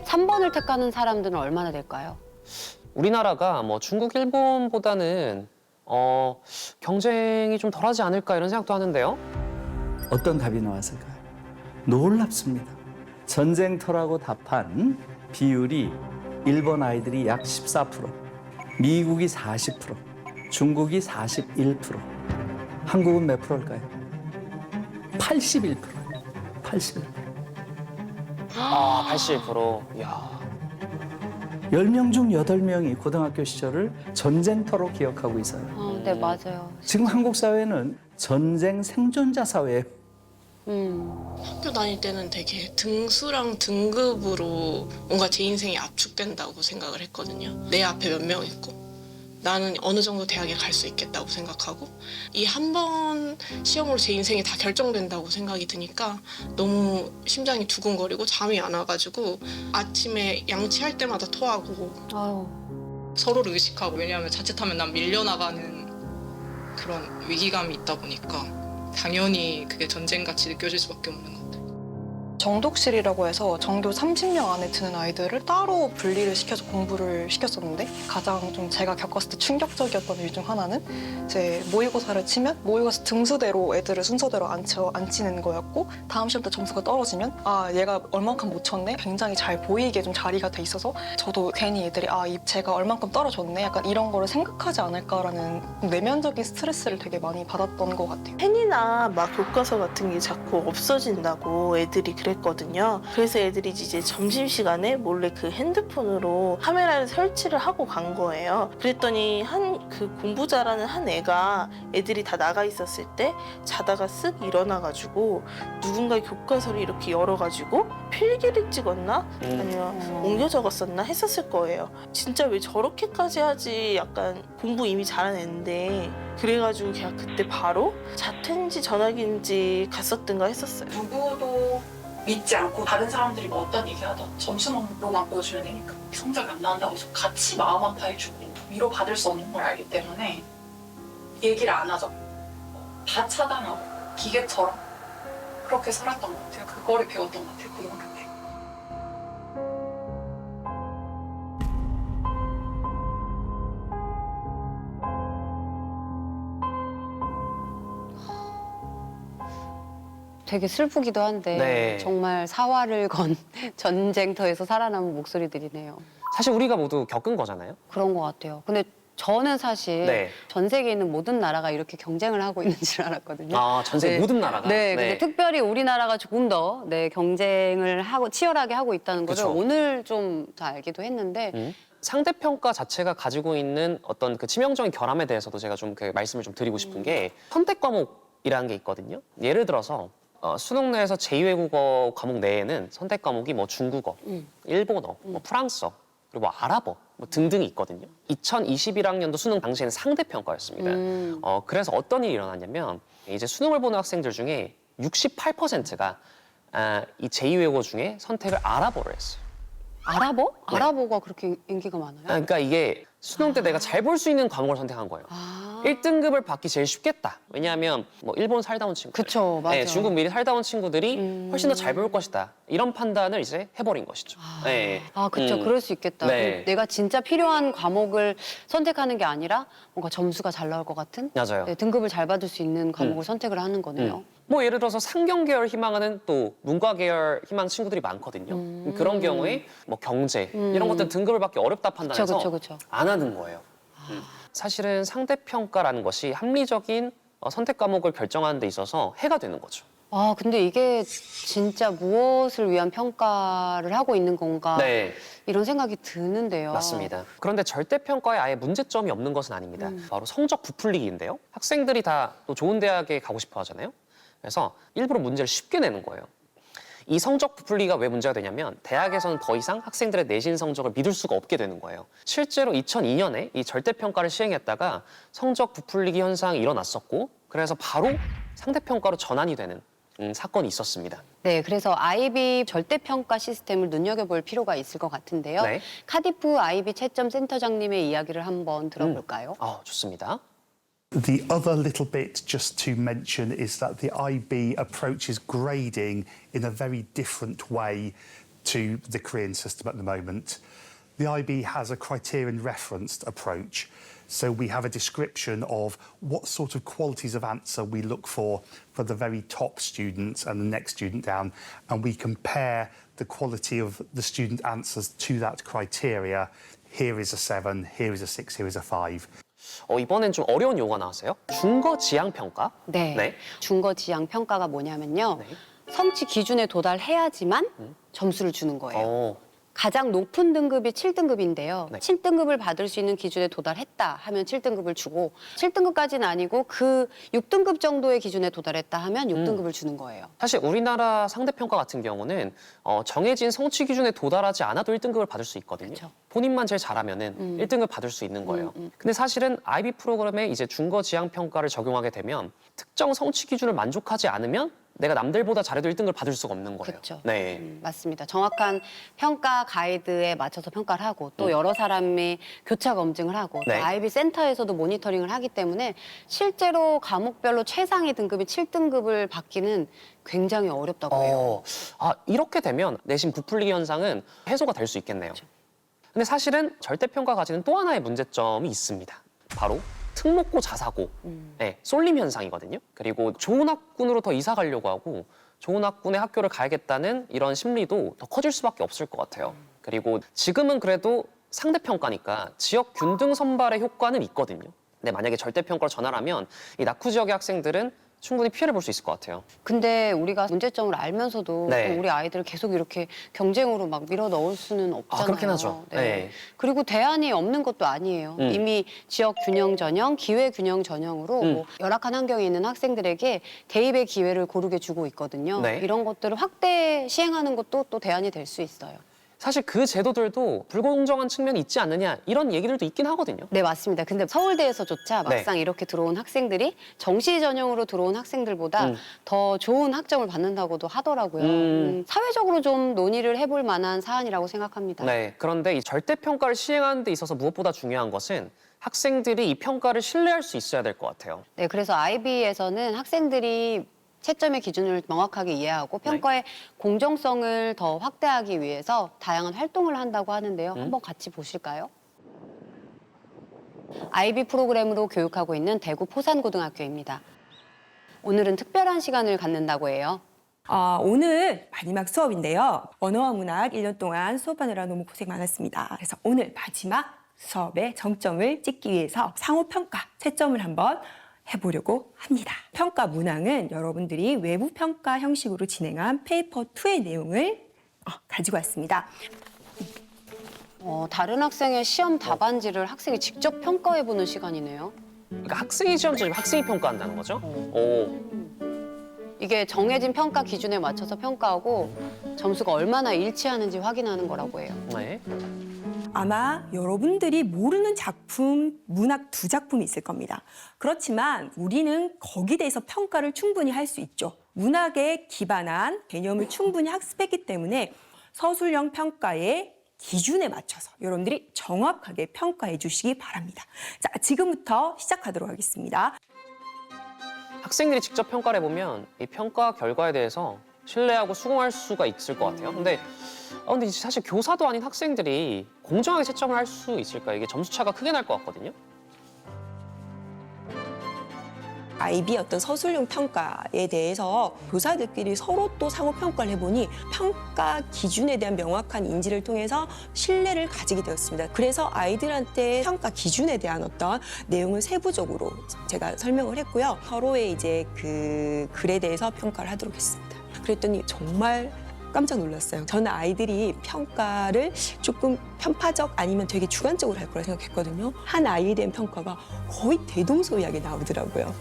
3번을 택하는 사람들은 얼마나 될까요? 우리나라가 뭐 중국, 일본보다는 경쟁이 좀 덜하지 않을까 이런 생각도 하는데요. 어떤 답이 나왔을까요? 놀랍습니다. 전쟁터라고 답한 비율이 일본 아이들이 약 14%, 미국이 40%, 중국이 41%, 한국은 몇 프로일까요? 81%. 81%. 81%. 이야. 10명 중 8명이 고등학교 시절을 전쟁터로 기억하고 있어요. 네, 맞아요. 지금 한국 사회는 전쟁 생존자 사회예요. 학교 다닐 때는 되게 등수랑 등급으로 뭔가 제 인생이 압축된다고 생각을 했거든요. 내 앞에 몇 명 있고 나는 어느 정도 대학에 갈 수 있겠다고 생각하고 이 한 번 시험으로 제 인생이 다 결정된다고 생각이 드니까 너무 심장이 두근거리고 잠이 안 와가지고 아침에 양치할 때마다 토하고 서로를 의식하고 왜냐하면 자칫하면 난 밀려나가는 그런 위기감이 있다 보니까 당연히 그게 전쟁같이 느껴질 수밖에 없는 것 같아요. 정독실이라고 해서 정교 30명 안에 드는 아이들을 따로 분리를 시켜서 공부를 시켰었는데 가장 좀 제가 겪었을 때 충격적이었던 일 중 하나는 이제 모의고사를 치면 모의고사 등수대로 애들을 순서대로 앉히는 거였고 다음 시험 때 점수가 떨어지면 아 얘가 얼만큼 못 쳤네 굉장히 잘 보이게 좀 자리가 돼 있어서 저도 괜히 애들이 아 제가 얼만큼 떨어졌네 약간 이런 거를 생각하지 않을까라는 내면적인 스트레스를 되게 많이 받았던 것 같아요. 펜이나 막 교과서 같은 게 자꾸 없어진다고 애들이 그랬거든요. 그래서 애들이 이제 점심시간에 몰래 그 핸드폰으로 카메라를 설치를 하고 간 거예요. 그랬더니 그 공부 잘하는 한 애가 애들이 다 나가 있었을 때 자다가 쓱 일어나가지고 누군가 교과서를 이렇게 열어가지고 필기를 찍었나? 아니면 옮겨 적었었나? 했었을 거예요. 진짜 왜 저렇게까지 하지? 약간 공부 이미 잘하는 애인데 그래가지고 그냥 그때 바로 자퇴인지 전학인지 갔었든가 했었어요. 누구도 믿지 않고 다른 사람들이 뭐 어떤 얘기하던 점수만으로만 보여주는 애니까 성적이 안 나온다고 해서 같이 마음 아파해주고 위로받을 수 없는 걸 알기 때문에 얘기를 안 하죠. 다 차단하고 기계처럼 그렇게 살았던 것 같아요. 그거를 배웠던 것 같아요. 고등학교 때. 되게 슬프기도 한데 네. 정말 사활을 건 전쟁터에서 살아남은 목소리들이네요. 사실 우리가 모두 겪은 거잖아요. 그런 것 같아요. 근데 저는 사실 네. 전 세계에 있는 모든 나라가 이렇게 경쟁을 하고 있는 줄 알았거든요. 아, 전 세계 모든 나라가? 네, 네. 근데 특별히 우리나라가 조금 더 경쟁을 하고 치열하게 하고 있다는 거를 그쵸. 오늘 좀 더 알기도 했는데 상대평가 자체가 가지고 있는 어떤 그 치명적인 결함에 대해서도 제가 좀 그 말씀을 좀 드리고 싶은 게 선택 과목이라는 게 있거든요. 예를 들어서 수능 내에서 제2외국어 과목 내에는 선택 과목이 뭐 중국어, 일본어, 뭐 프랑스어, 그리고 뭐 아랍어 뭐 등등이 있거든요. 2021학년도 수능 당시에는 상대평가였습니다. 그래서 어떤 일이 일어났냐면 이제 수능을 보는 학생들 중에 68%가 이 제2외국어 중에 선택을 아랍어를 했어요. 아랍어? 네. 아랍어가 그렇게 인기가 많아요? 그러니까 이게 수능 때 내가 잘 볼 수 있는 과목을 선택한 거예요. 1등급을 받기 제일 쉽겠다. 왜냐하면 뭐 일본 살다 온 친구들, 그쵸, 맞아. 네, 중국 미리 살다 온 친구들이 훨씬 더 잘 볼 것이다. 이런 판단을 이제 해버린 것이죠. 네. 그렇죠. 그럴 수 있겠다. 네. 내가 진짜 필요한 과목을 선택하는 게 아니라 뭔가 점수가 잘 나올 것 같은 맞아요. 네, 등급을 잘 받을 수 있는 과목을 선택을 하는 거네요. 뭐 예를 들어서 상경 계열 희망하는 또 문과 계열 희망 친구들이 많거든요. 그런 경우에 뭐 경제 이런 것들 등급을 받기 어렵다 판단해서 그쵸. 안 하는 거예요. 사실은 상대평가라는 것이 합리적인 선택 과목을 결정하는 데 있어서 해가 되는 거죠. 근데 이게 진짜 무엇을 위한 평가를 하고 있는 건가 네. 이런 생각이 드는데요. 맞습니다. 그런데 절대평가에 아예 문제점이 없는 것은 아닙니다. 바로 성적 부풀리기인데요. 학생들이 다 또 좋은 대학에 가고 싶어 하잖아요. 그래서 일부러 문제를 쉽게 내는 거예요. 이 성적 부풀리기가 왜 문제가 되냐면 대학에서는 더 이상 학생들의 내신 성적을 믿을 수가 없게 되는 거예요. 실제로 2002년에 이 절대평가를 시행했다가 성적 부풀리기 현상이 일어났었고 그래서 바로 상대평가로 전환이 되는 사건이 있었습니다. 네, 그래서 아이비 절대평가 시스템을 눈여겨볼 필요가 있을 것 같은데요. 네. 카디프 아이비 채점 센터장님의 이야기를 한번 들어볼까요? 좋습니다. The other little bit just to mention is that the IB approaches grading in a very different way to the Korean system at the moment. The IB has a criterion referenced approach. So we have a description of what sort of qualities of answer we look for the very top students and the next student down, and we compare the quality of the student answers to that criteria. Here is a 7, here is a 6, here is a 5. 이번엔 좀 어려운 용어가 나왔어요. 중거 지향 평가. 네. 중거 지향 평가가 뭐냐면요. 성취 기준에 도달해야지만 점수를 주는 거예요. 가장 높은 등급이 7등급인데요. 7등급을 받을 수 있는 기준에 도달했다 하면 7등급을 주고 7등급까지는 아니고 그 6등급 정도의 기준에 도달했다 하면 6등급을 주는 거예요. 사실 우리나라 상대평가 같은 경우는 정해진 성취 기준에 도달하지 않아도 1등급을 받을 수 있거든요. 본인만 제일 잘하면은 1등급 받을 수 있는 거예요. 근데 사실은 IB 프로그램에 이제 중거 지향 평가를 적용하게 되면 특정 성취 기준을 만족하지 않으면 내가 남들보다 잘해도 1등급을 받을 수가 없는 거예요. 그렇죠. 네. 맞습니다. 정확한 평가 가이드에 맞춰서 평가를 하고 또 여러 사람이 교차 검증을 하고 또 네. 아이비 센터에서도 모니터링을 하기 때문에 실제로 과목별로 최상위 등급인 7등급을 받기는 굉장히 어렵다고 해요. 이렇게 되면 내신 부풀리기 현상은 해소가 될 수 있겠네요. 근데 사실은 절대평가 가지는 또 하나의 문제점이 있습니다. 바로 특목고 자사고, 쏠림 현상이거든요. 그리고 좋은 학군으로 더 이사 가려고 하고 좋은 학군의 학교를 가야겠다는 이런 심리도 더 커질 수밖에 없을 것 같아요. 그리고 지금은 그래도 상대평가니까 지역 균등 선발의 효과는 있거든요. 근데 만약에 절대평가로 전환하면 이 낙후 지역의 학생들은 충분히 피해를 볼 수 있을 것 같아요. 근데 우리가 문제점을 알면서도 네. 또 우리 아이들을 계속 이렇게 경쟁으로 막 밀어 넣을 수는 없잖아요. 그렇긴 하죠. 네. 그리고 대안이 없는 것도 아니에요. 이미 지역 균형 전형, 기회 균형 전형으로 뭐 열악한 환경에 있는 학생들에게 대입의 기회를 고르게 주고 있거든요. 네. 이런 것들을 확대 시행하는 것도 또 대안이 될 수 있어요. 사실 그 제도들도 불공정한 측면이 있지 않느냐 이런 얘기들도 있긴 하거든요. 네, 맞습니다. 근데 서울대에서조차 막상 이렇게 들어온 학생들이 정시 전형으로 들어온 학생들보다 더 좋은 학점을 받는다고도 하더라고요. 사회적으로 좀 논의를 해볼 만한 사안이라고 생각합니다. 네, 그런데 이 절대평가를 시행하는 데 있어서 무엇보다 중요한 것은 학생들이 이 평가를 신뢰할 수 있어야 될 것 같아요. 네, 그래서 아이비에서는 학생들이 채점의 기준을 명확하게 이해하고 평가의 공정성을 더 확대하기 위해서 다양한 활동을 한다고 하는데요. 한번 같이 보실까요? 아이비 프로그램으로 교육하고 있는 대구 포산고등학교입니다. 오늘은 특별한 시간을 갖는다고 해요. 오늘 마지막 수업인데요. 언어와 문학 1년 동안 수업하느라 너무 고생 많았습니다. 그래서 오늘 마지막 수업의 정점을 찍기 위해서 상호평가 채점을 한번 해보려고 합니다. 평가 문항은 여러분들이 외부 평가 형식으로 진행한 페이퍼 2의 내용을 가지고 왔습니다. 다른 학생의 시험 답안지를 학생이 직접 평가해보는 시간이네요. 그러니까 학생이 시험지를 학생이 평가한다는 거죠? 오. 이게 정해진 평가 기준에 맞춰서 평가하고 점수가 얼마나 일치하는지 확인하는 거라고 해요. 네. 아마 여러분들이 모르는 작품, 문학 2작품이 있을 겁니다. 그렇지만 우리는 거기에 대해서 평가를 충분히 할 수 있죠. 문학에 기반한 개념을 충분히 학습했기 때문에 서술형 평가의 기준에 맞춰서 여러분들이 정확하게 평가해 주시기 바랍니다. 자, 지금부터 시작하도록 하겠습니다. 학생들이 직접 평가를 해보면 이 평가 결과에 대해서 신뢰하고 수긍할 수가 있을 것 같아요. 근데 사실 교사도 아닌 학생들이 공정하게 채점을 할 수 있을까? 이게 점수 차가 크게 날 것 같거든요. IB 어떤 서술형 평가에 대해서 교사들끼리 서로 또 상호 평가를 해보니 평가 기준에 대한 명확한 인지를 통해서 신뢰를 가지게 되었습니다. 그래서 아이들한테 평가 기준에 대한 어떤 내용을 세부적으로 제가 설명을 했고요. 서로의 이제 그 글에 대해서 평가를 하도록 했습니다. 그랬더니 정말 깜짝 놀랐어요. 저는 아이들이 평가를 조금 편파적 아니면 되게 주관적으로 할 거라 생각했거든요. 한 아이에 대한 평가가 거의 대동소이하게 나오더라고요.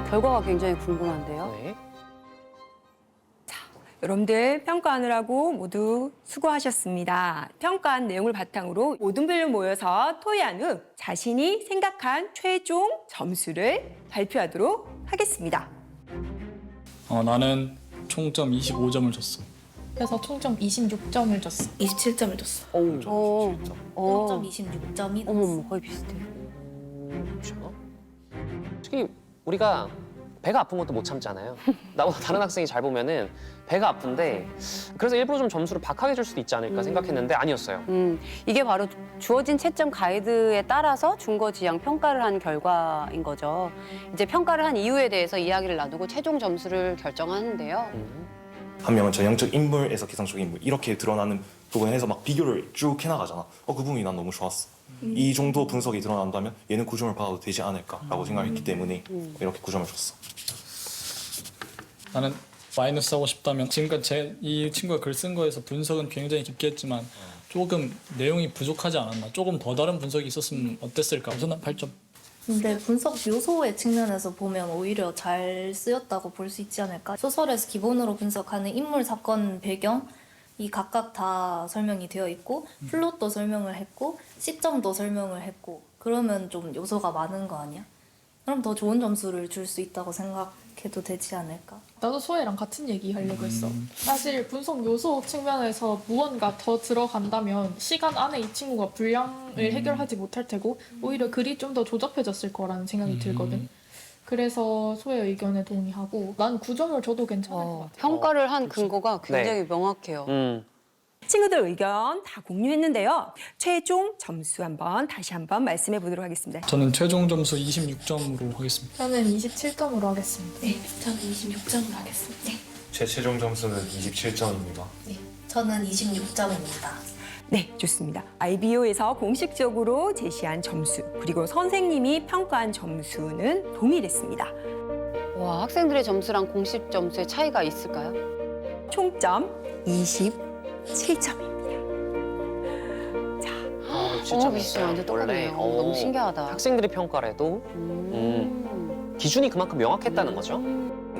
결과가 굉장히 궁금한데요. 네. 여러분들 평가하느라고 모두 수고하셨습니다. 평가한 내용을 바탕으로 모든 분들 모여서 토의한 후 자신이 생각한 최종 점수를 발표하도록 하겠습니다. 나는 총점 25점을 줬어. 그래서 총점 26점을 줬어. 27점을 줬어. 총점 26점이 어머, 거의 비슷해. 특히 우리가 배가 아픈 것도 못 참잖아요. 나보다 다른 학생이 잘 보면은 배가 아픈데 그래서 일부러 좀 점수를 박하게 줄 수도 있지 않을까 생각했는데 아니었어요. 이게 바로 주어진 채점 가이드에 따라서 준거지양 평가를 한 결과인 거죠. 이제 평가를 한 이유에 대해서 이야기를 나누고 최종 점수를 결정하는데요. 한 명은 전형적 인물에서 기상적 인물 이렇게 드러나는 부분에 해서 막 비교를 쭉 해나가잖아. 그 부분이 난 너무 좋았어. 이 정도 분석이 드러난다면 얘는 9점을 받아도 되지 않을까라고 생각했기 때문에 이렇게 9점을 줬어. 나는 마이너스 하고 싶다면 지금까지 이 친구가 글 쓴 거에서 분석은 굉장히 깊게 했지만 조금 내용이 부족하지 않았나? 조금 더 다른 분석이 있었으면 어땠을까? 우선 8점. 근데 분석 요소의 측면에서 보면 오히려 잘 쓰였다고 볼 수 있지 않을까? 소설에서 기본으로 분석하는 인물, 사건, 배경 이 각각 다 설명이 되어 있고 플롯도 설명을 했고 시점도 설명을 했고 그러면 좀 요소가 많은 거 아니야? 그럼 더 좋은 점수를 줄 수 있다고 생각해도 되지 않을까? 나도 소혜랑 같은 얘기 하려고 했어. 사실 분석 요소 측면에서 무언가 더 들어간다면 시간 안에 이 친구가 분량을 해결하지 못할 테고 오히려 글이 좀 더 조잡해졌을 거라는 생각이 들거든. 그래서 소혜 의견에 동의하고 난 9점을 줘도 괜찮을 것 같아. 평가를 한 근거가 굉장히 명확해요. 친구들 의견 다 공유했는데요. 최종 점수 다시 한번 말씀해 보도록 하겠습니다. 저는 최종 점수 26점으로 하겠습니다. 저는 27점으로 하겠습니다. 네, 저는 26점으로 하겠습니다. 제 최종 점수는 27점입니다. 네, 저는 26점입니다. 네, 좋습니다. IBO에서 공식적으로 제시한 점수 그리고 선생님이 평가한 점수는 동일했습니다. 와, 학생들의 점수랑 공식 점수의 차이가 있을까요? 총점 27점입니다. 비슷해, 완전 똑같네요. 너무 신기하다. 학생들이 평가를 해도 기준이 그만큼 명확했다는 거죠.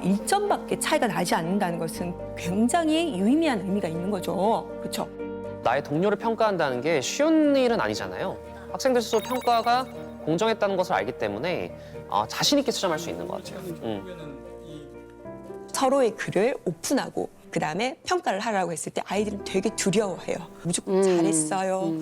1점밖에 차이가 나지 않는다는 것은 굉장히 유의미한 의미가 있는 거죠. 그렇죠? 나의 동료를 평가한다는 게 쉬운 일은 아니잖아요. 학생들 스스로 평가가 공정했다는 것을 알기 때문에 자신 있게 수정할 수 있는 것 같아요. 서로의 글을 오픈하고 그다음에 평가를 하라고 했을 때 아이들은 되게 두려워해요. 무조건 잘했어요.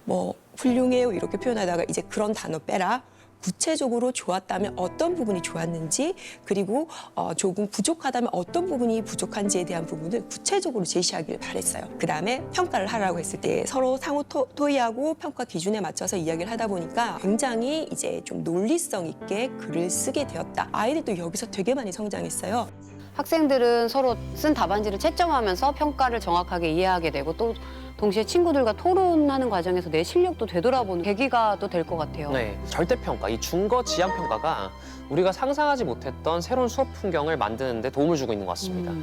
뭐 훌륭해요 이렇게 표현하다가 이제 그런 단어 빼라. 구체적으로 좋았다면 어떤 부분이 좋았는지 그리고 조금 부족하다면 어떤 부분이 부족한지에 대한 부분을 구체적으로 제시하기를 바랬어요. 그다음에 평가를 하라고 했을 때 서로 상호 토의하고 평가 기준에 맞춰서 이야기를 하다 보니까 굉장히 이제 좀 논리성 있게 글을 쓰게 되었다. 아이들도 여기서 되게 많이 성장했어요. 학생들은 서로 쓴 답안지를 채점하면서 평가를 정확하게 이해하게 되고 또 동시에 친구들과 토론하는 과정에서 내 실력도 되돌아보는 계기가 또 될 것 같아요. 네, 절대평가, 이 준거 지향평가가 우리가 상상하지 못했던 새로운 수업 풍경을 만드는 데 도움을 주고 있는 것 같습니다.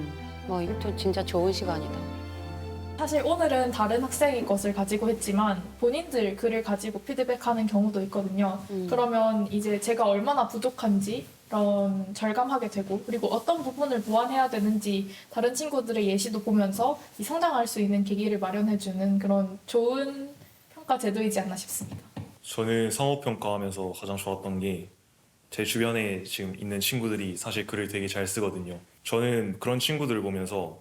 이것도 진짜 좋은 시간이다. 사실 오늘은 다른 학생의 것을 가지고 했지만 본인들 글을 가지고 피드백하는 경우도 있거든요. 그러면 이제 제가 얼마나 부족한지 이런 절감하게 되고 그리고 어떤 부분을 보완해야 되는지 다른 친구들의 예시도 보면서 성장할 수 있는 계기를 마련해주는 그런 좋은 평가 제도이지 않나 싶습니다. 저는 상호평가하면서 가장 좋았던 게 제 주변에 지금 있는 친구들이 사실 글을 되게 잘 쓰거든요. 저는 그런 친구들을 보면서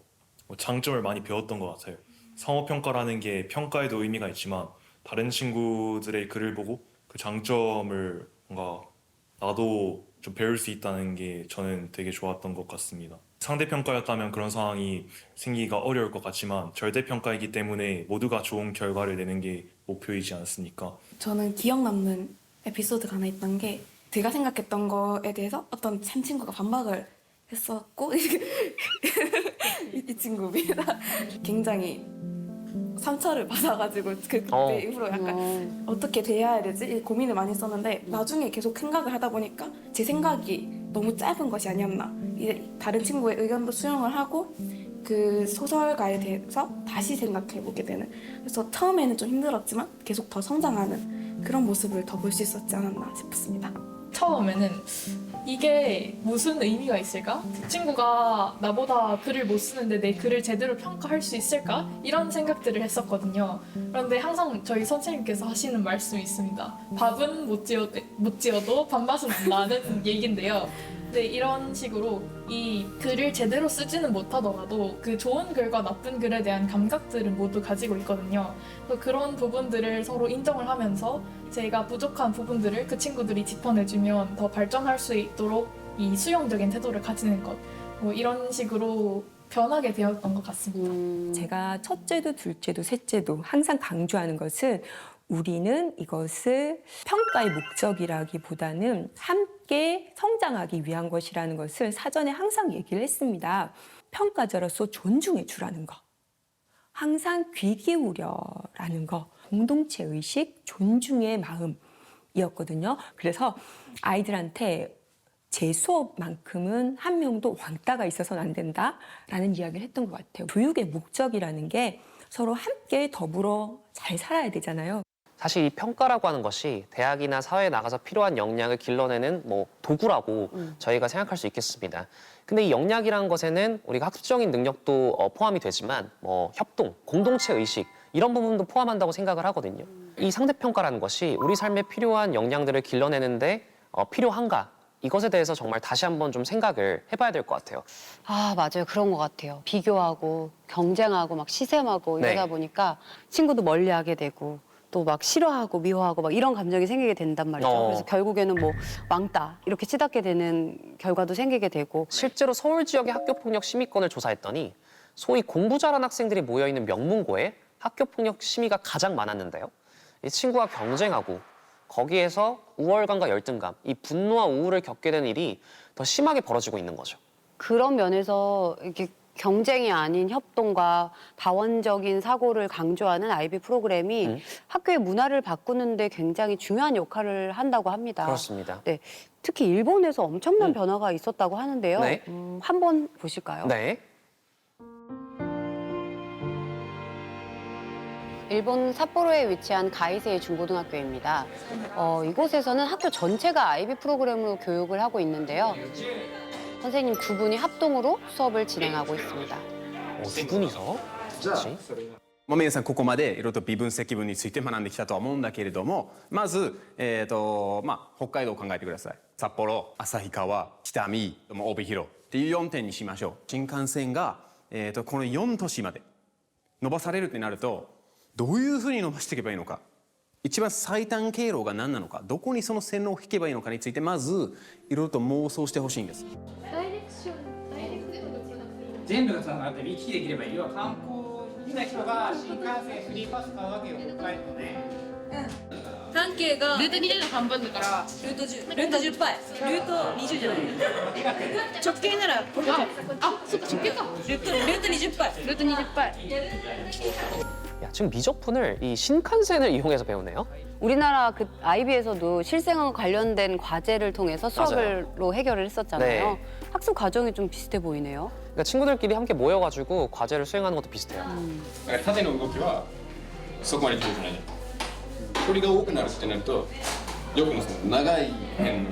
장점을 많이 배웠던 것 같아요. 상호평가라는 게 평가에도 의미가 있지만 다른 친구들의 글을 보고 그 장점을 뭔가 나도 좀 배울 수 있다는 게 저는 되게 좋았던 것 같습니다. 상대평가였다면 그런 상황이 생기기가 어려울 것 같지만 절대평가이기 때문에 모두가 좋은 결과를 내는 게 목표이지 않습니까? 저는 기억 남는 에피소드가 하나 있던 게 제가 생각했던 거에 대해서 어떤 한 친구가 반박을 했었고 이 친구입니다. 굉장히 상처를 받아가지고 그때 이후로 약간 어떻게 대해야 되지 고민을 많이 했었는데 나중에 계속 생각을 하다 보니까 제 생각이 너무 짧은 것이 아니었나. 이제 다른 친구의 의견도 수용을 하고 그 소설가에 대해서 다시 생각해보게 되는. 그래서 처음에는 좀 힘들었지만 계속 더 성장하는 그런 모습을 더 볼 수 있었지 않았나 싶습니다. 처음에는 이게 무슨 의미가 있을까? 그 친구가 나보다 글을 못 쓰는데 내 글을 제대로 평가할 수 있을까? 이런 생각들을 했었거든요. 그런데 항상 저희 선생님께서 하시는 말씀이 있습니다. 밥은 못 지어도 밥맛은 안 나는 얘기인데요. 근데 이런 식으로 이 글을 제대로 쓰지는 못하더라도 그 좋은 글과 나쁜 글에 대한 감각들은 모두 가지고 있거든요. 그래서 그런 부분들을 서로 인정을 하면서 제가 부족한 부분들을 그 친구들이 짚어내주면 더 발전할 수 있도록 이 수용적인 태도를 가지는 것, 뭐 이런 식으로 변하게 되었던 것 같습니다. 제가 첫째도 둘째도 셋째도 항상 강조하는 것은 우리는 이것을 평가의 목적이라기보다는 함께 성장하기 위한 것이라는 것을 사전에 항상 얘기를 했습니다. 평가자로서 존중해 주라는 거, 항상 귀 기울여라는 거, 공동체 의식, 존중의 마음이었거든요. 그래서 아이들한테 제 수업만큼은 한 명도 왕따가 있어서는 안 된다라는 이야기를 했던 것 같아요. 교육의 목적이라는 게 서로 함께 더불어 잘 살아야 되잖아요. 사실 이 평가라고 하는 것이 대학이나 사회에 나가서 필요한 역량을 길러내는 도구라고 저희가 생각할 수 있겠습니다. 근데 이 역량이라는 것에는 우리가 학습적인 능력도 포함이 되지만 협동, 공동체 의식 이런 부분도 포함한다고 생각을 하거든요. 이 상대평가라는 것이 우리 삶에 필요한 역량들을 길러내는데 필요한가? 이것에 대해서 정말 다시 한번 좀 생각을 해봐야 될 것 같아요. 아, 맞아요. 그런 것 같아요. 비교하고 경쟁하고 막 시샘하고 이러다 보니까 친구도 멀리하게 되고 또 막 싫어하고 미워하고 막 이런 감정이 생기게 된단 말이죠. 그래서 결국에는 왕따 이렇게 치닫게 되는 결과도 생기게 되고. 실제로 서울 지역의 학교폭력 심의권을 조사했더니 소위 공부 잘하는 학생들이 모여있는 명문고에 학교폭력 심의가 가장 많았는데요. 이 친구와 경쟁하고 거기에서 우월감과 열등감, 이 분노와 우울을 겪게 된 일이 더 심하게 벌어지고 있는 거죠. 그런 면에서 이렇게 경쟁이 아닌 협동과 다원적인 사고를 강조하는 IB 프로그램이 학교의 문화를 바꾸는데 굉장히 중요한 역할을 한다고 합니다. 그렇습니다. 네, 특히 일본에서 엄청난 변화가 있었다고 하는데요. 네. 한번 보실까요? 네. 일본 삿포로에 위치한 가이세이 중고등학교입니다. 이곳에서는 학교 전체가 IB 프로그램으로 교육을 하고 있는데요. 선생님 두 분이 합동으로 수업을 진행하고 있습니다. 두 분이서?皆さんここまでいろいろと微分積分について学んできたとは思うんだけれども、まず、北海道を考えてください。札幌、旭川、北見、帯広っていう4点にしましょう。新幹線が、この4都市まで伸ばされるってなると、どういうふうに伸ばしていけばいいのか。一番最短経路が何なのか、どこにその線路を引けばいいのかについてまずいろいろと妄想してほしいんです。全部がつながって行き来できればいい。要は観光好きな人が新幹線フリーパス買うわけよ、北海道で。半径がルート2の半分だからルート10、ルート10倍、ルート20じゃない。直径ならそっか直径か。ルート20倍、ルート20倍。 지금 미적분을 이 신칸센을 이용해서 배우네요. 우리나라 그 IB에서도 실생활 관련된 과제를 통해서 수업으로 해결을 했었잖아요. 네. 학습 과정이 좀 비슷해 보이네요. 그러니까 친구들끼리 함께 모여가지고 과제를 수행하는 것도 비슷해요. 縦の動きはそこまで上手じゃない。距離が多くなるってなると、よくもその長い辺の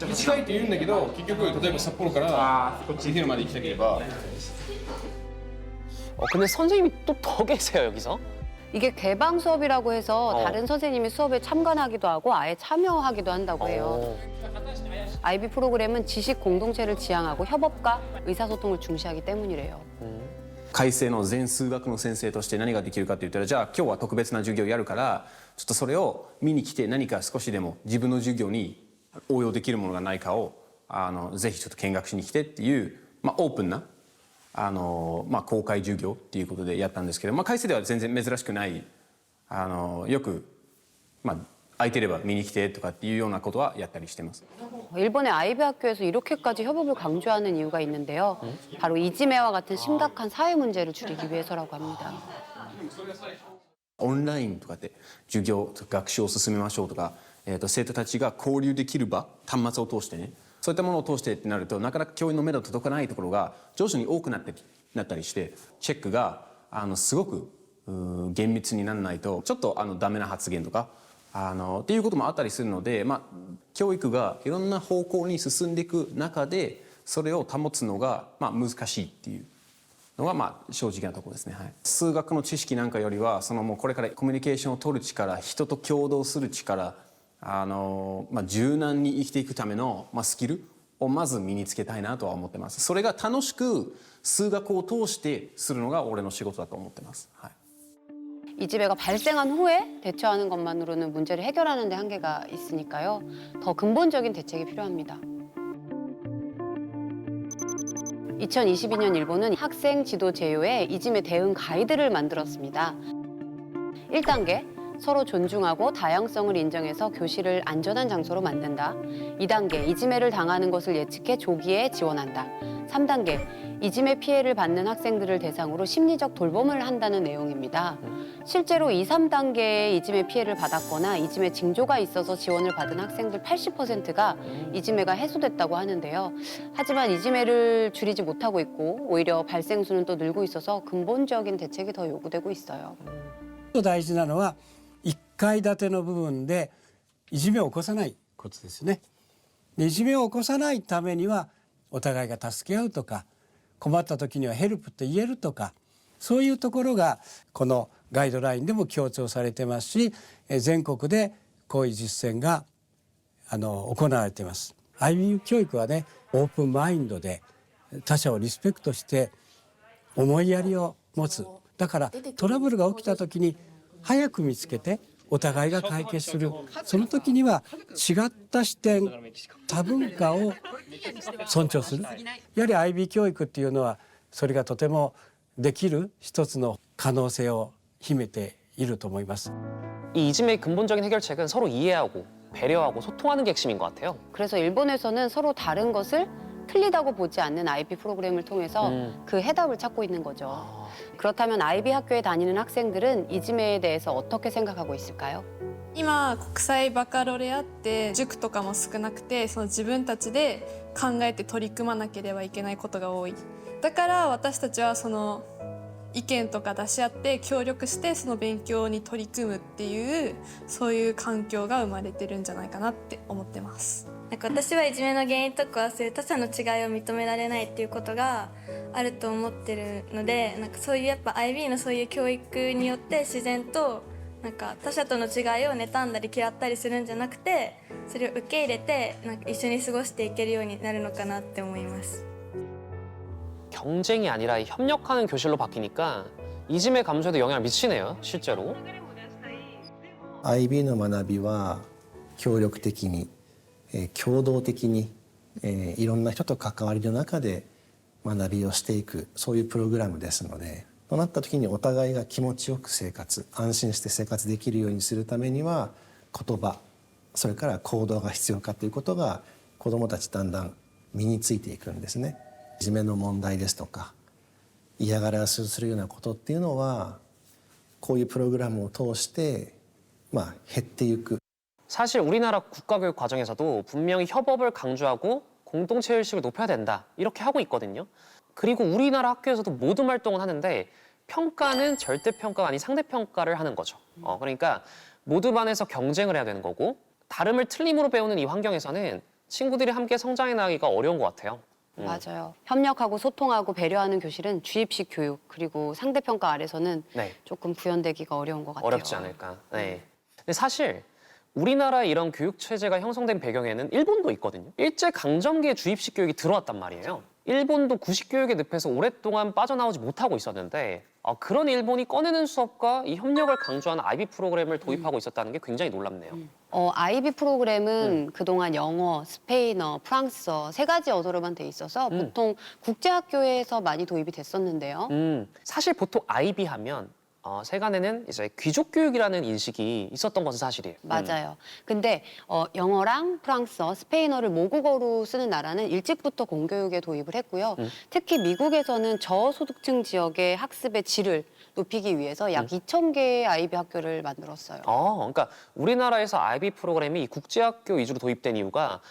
短いって言うんだけど、結局例えば札幌からこっち広まで行きたければ。 근데 선생님이 또 더 계세요 여기서. 이게 개방 수업이라고 해서 다른 선생님이 수업에 참관하기도 하고 아예 참여하기도 한다고 해요. IB 프로그램은 지식 공동체를 지향하고 협업과 의사소통을 중시하기 때문이래요. 改正の全数学の先生として何ができるかって言ったら、じゃあ今日は特別な授業やるからちょっとそれを見に来て何か少しでも自分の授業に応用できるものがないかをぜひちょっと見学しに来てっていう、オープンな公開授業っていうことでやったんですけど、改正では全然珍しくない、よく、空いてれば見に来てとかっていうようなことはやったりしてます。 일본의 아이비 학교에서 이렇게까지 협업을 강조하는 이유가 있는데요. 바로 이지메와 같은 심각한 사회 문제를 줄이기 위해서라고 합니다. オンラインとかで授業学習を進めましょうとか、生徒たちが交流できる場、端末を通してね、そういったものを通してってなるとなかなか教員の目の届かないところが徐々に多くなったりして、チェックがすごく厳密にならないとちょっとダメな発言とかっていうこともあったりするので、教育がいろんな方向に進んでいく中でそれを保つのが難しいっていうのが正直なところですね。はい、数学の知識なんかよりはもうこれからコミュニケーションを取る力、人と共同する力、柔軟に生きていくためのスキルをまず身につけたいなとは思ってます。それが楽しく数学を通してするのが俺の仕事だと思ってます。はい、 이지메가 발생한 후에 대처하는 것만으로는 문제를 해결하는 데 한계가 있으니까요. 더 근본적인 대책이 필요합니다. 2022년 일본은 학생 지도 제요에 이지메 대응 가이드를 만들었습니다. 1단계, 서로 존중하고 다양성을 인정해서 교실을 안전한 장소로 만든다. 2단계, 이지메를 당하는 것을 예측해 조기에 지원한다. 3단계, 이지메 피해를 받는 학생들을 대상으로 심리적 돌봄을 한다는 내용입니다. 실제로 2, 3단계의 이지메 피해를 받았거나 이지메 징조가 있어서 지원을 받은 학생들 80%가 이지메가 해소됐다고 하는데요. 하지만 이지메를 줄이지 못하고 있고 오히려 발생 수는 또 늘고 있어서 근본적인 대책이 더 요구되고 있어요. 大事なのは1階建ての部分でいじめを起こさないことですね。でいじめを起こさないためにはお互いが助け合うとか困った時にはヘルプと言えるとかそういうところがこのガイドラインでも強調されてますし全国でこういう実践が行われています。IB 教育はねオープンマインドで他者をリスペクトして思いやりを持つ。だからトラブルが起きた時に早く見つけてお互いが解決する。その時には違った視点多文化を尊重する。やはり IB 教育っていうのはそれがとてもできる一つの可能性を秘めていると思います。 이 이지메의 근본적인 해결책은 서로 이해하고 배려하고 소통하는 게 핵심인 것 같아요. 그래서 일본에서는 서로 다른 것을 틀리다고 보지 않는 IB 프로그램을 통해서 그 해답을 찾고 있는 거죠. 그렇다면 IB 학교에 다니는 학생들은 이지메에 대해서 어떻게 생각하고 있을까요? 今国際バカロレアって塾とかも少なくてその自分たちで考えて取り組まなければいけないことが多い。だから私たちはその意見とか出し合って協力してその勉強に取り組むっていうそういう環境が生まれてるんじゃないかなって思ってます。なんか私はいじめの原因とかはそういう他者の違いを認められないっていうことがあると思ってるので、なんかそういうやっぱ IB のそういう教育によって自然となんか他者との違いを妬んだり嫌ったりするんじゃなくてそれを受け入れてなんか一緒に過ごしていけるようになるのかなって思います。 경쟁이 아니라 협력하는 교실로 바뀌니까 이지메 감소에도 영향을 미치네요, 실제로. IB の学びは協力的に、共同的に、いろんな人と関わりの中で学びをしていくそういうプログラムですので、となった時にお互いが気持ちよく生活、安心して生活できるようにするためには言葉、それから行動が必要かということが子どもたちだんだん身についていくんですね。いじめの問題ですとか嫌がらせをするようなことっていうのはこういうプログラムを通して減っていく。 사실 우리나라 국가교육 과정에서도 분명히 협업을 강조하고 공동체 의식을 높여야 된다 이렇게 하고 있거든요. 그리고 우리나라 학교에서도 모든 활동을 하는데 평가는 절대평가가 아닌 상대평가를 하는 거죠. 그러니까 모두 반에서 경쟁을 해야 되는 거고 다름을 틀림으로 배우는 이 환경에서는 친구들이 함께 성장해 나가기가 어려운 것 같아요. 맞아요. 협력하고 소통하고 배려하는 교실은 주입식 교육 그리고 상대평가 아래서는 네. 조금 구현되기가 어려운 것 같아요. 어렵지 않을까. 네. 근데 사실 우리나라의 이런 교육 체제가 형성된 배경에는 일본도 있거든요. 일제 강점기에 주입식 교육이 들어왔단 말이에요. 일본도 구식 교육의 늪에서 오랫동안 빠져나오지 못하고 있었는데 그런 일본이 꺼내는 수업과 이 협력을 강조하는 IB 프로그램을 도입하고 있었다는 게 굉장히 놀랍네요. IB 프로그램은 그동안 영어, 스페인어, 프랑스어 3가지 언어로만 돼 있어서 보통 국제학교에서 많이 도입이 됐었는데요. 사실 보통 IB 하면 세간에는 이제 귀족 교육이라는 인식이 있었던 것은 사실이에요. 맞아요. 근데 영어랑 프랑스어, 스페인어를 모국어로 쓰는 나라는 일찍부터 공교육에 도입을 했고요. 특히 미국에서는 저소득층 지역의 학습의 질을 높이기 위해서 약 2,000개의 IB 학교를 만들었어요. 그러니까 우리나라에서 IB 프로그램이 국제학교 위주로 도입된 이유가